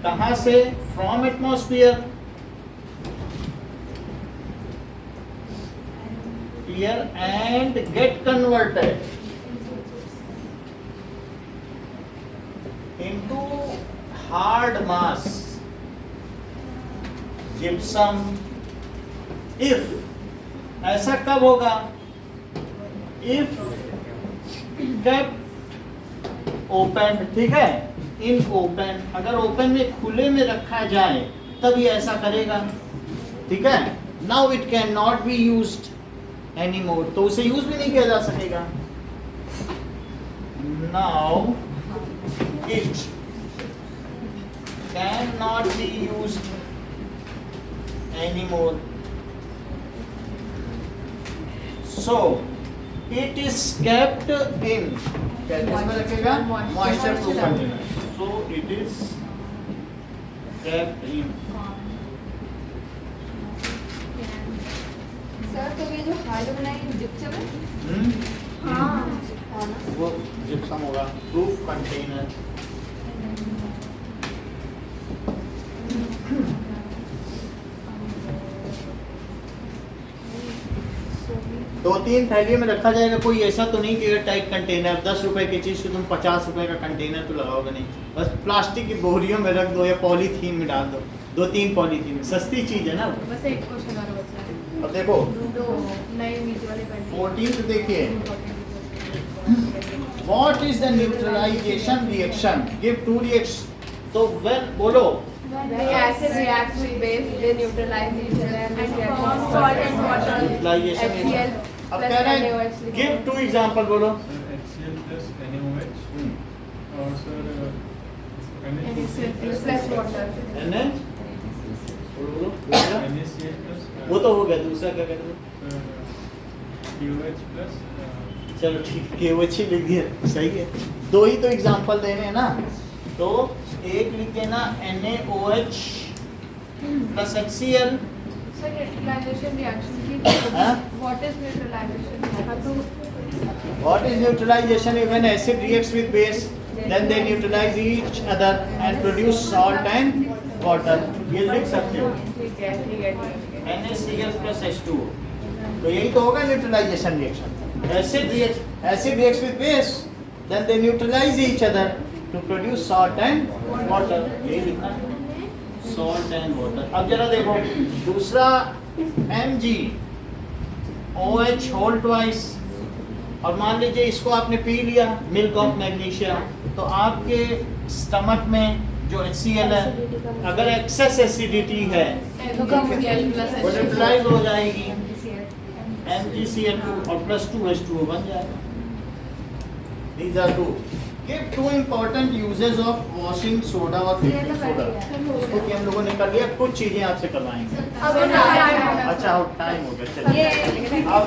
कहां से, from atmosphere, clear, and get converted into hard mass gypsum. If, ऐसा कब होगा, इफ केप्ट ओपन, ठीक है, इन ओपन, अगर ओपन में खुले में रखा जाए तब ये ऐसा करेगा, ठीक है। Now it can not be used any more, तो उसे यूज भी नहीं किया जा सकेगा। Now it can not be used any more, so it is kept in, इसमें रखेगा moisture proof container, so it is kept in। Sir तो लोग ये जो हार्ड बनाए जिप्सम है? हम्म, हाँ हाँ ना। वो जिप्सम होगा। प्रूफ कंटेनर, दो तीन थैलियों में रखा जाएगा। कोई ऐसा तो नहीं कि एयर टाइट कंटेनर 10 रुपए की चीज़ को तुम 50 रुपए का कंटेनर तो लगाओगे नहीं। बस प्लास्टिक की बोरियों में रख दो या पॉलीथीन में डाल दो, 2-3 पॉलीथीन में। सस्ती चीज़ है ना वो। बस एक क्वेश्चन और बचा है। अब देखो दो नए नीचे वाले पेंटिंग 14 पे देखिए, what is the neutralisation reaction, give 2 reaction. तो व्हेन बोलो, The acid reacts with base, they neutralize each other and react form salt and water. Neutralisation. HCl अब plus कह रहे हैं NaOH लिखो। गिव 2 एग्जांपल बोलो। HCl plus NaOH और सर NaCl plus water. एन बोलो दूसरा। NaCl plus वो तो हो गया, दूसरा क्या कहते हैं? QH plus चलो ठीक है, वो अच्छी लिख दिया, सही है। 2 ही तो एग्जांपल देने हैं ना, तो एक लिख देना NaOH plus HCl। So neutralization reaction की हाँ? what is neutralization? What is neutralization? When acid reacts with base, then they neutralize each other and produce salt and water. ये लिख सकते हो। ठीक है ठीक है ठीक है। NaCl plus H2O। तो यही तो होगा neutralisation reaction. Acid reacts with base, then they neutralize each other to produce salt and water। यही लिखना है, salt and water। अब जरा देखो दूसरा, MgOH whole twice। और मान लीजिए इसको आपने पी लिया, मिल्क ऑफ मैग्नीशिया, तो आपके स्टमक में जो HCl है, अगर एक्सेस एसिडिटी है MgCl plus वो H2O. न्यूट्रलाइज हो जाएगी, MgCl2 और plus 2H2O बन जाएगा। These are 2. Give 2 important uses of washing soda और baking soda। इसको कि हम लोगों ने कर लिया, कुछ चीजें आपसे करवाएंगे। अब टाइम अच्छा अब टाइम हो गया, चलिए। ये अब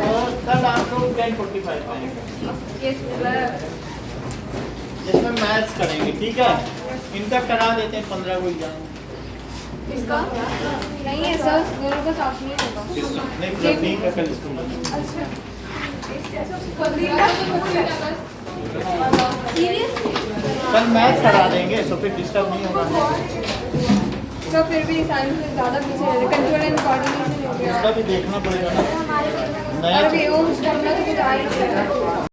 कल आप लोग 10:45 आएंगे, yes sir. जिसमें मैथ्स करेंगे, ठीक है? इनका करा देते हैं 15 को एग्जाम। इसका नहीं है सर, दोनों का साथ में होगा। नहीं प्लग का कल स्कूल में। सीरियसली? कल मैथ्स करा देंगे, सो फिर डिस्टर्ब नहीं होगा। तो फिर भी साइंस में ज़्यादा पीछे है, कंट्रोल एंड कोऑर्डिनेशन हो गया। उसका भी देखना पड़ेगा ना, और नया अभी ओम्स करना तो कुछ आ ही नहीं रहा।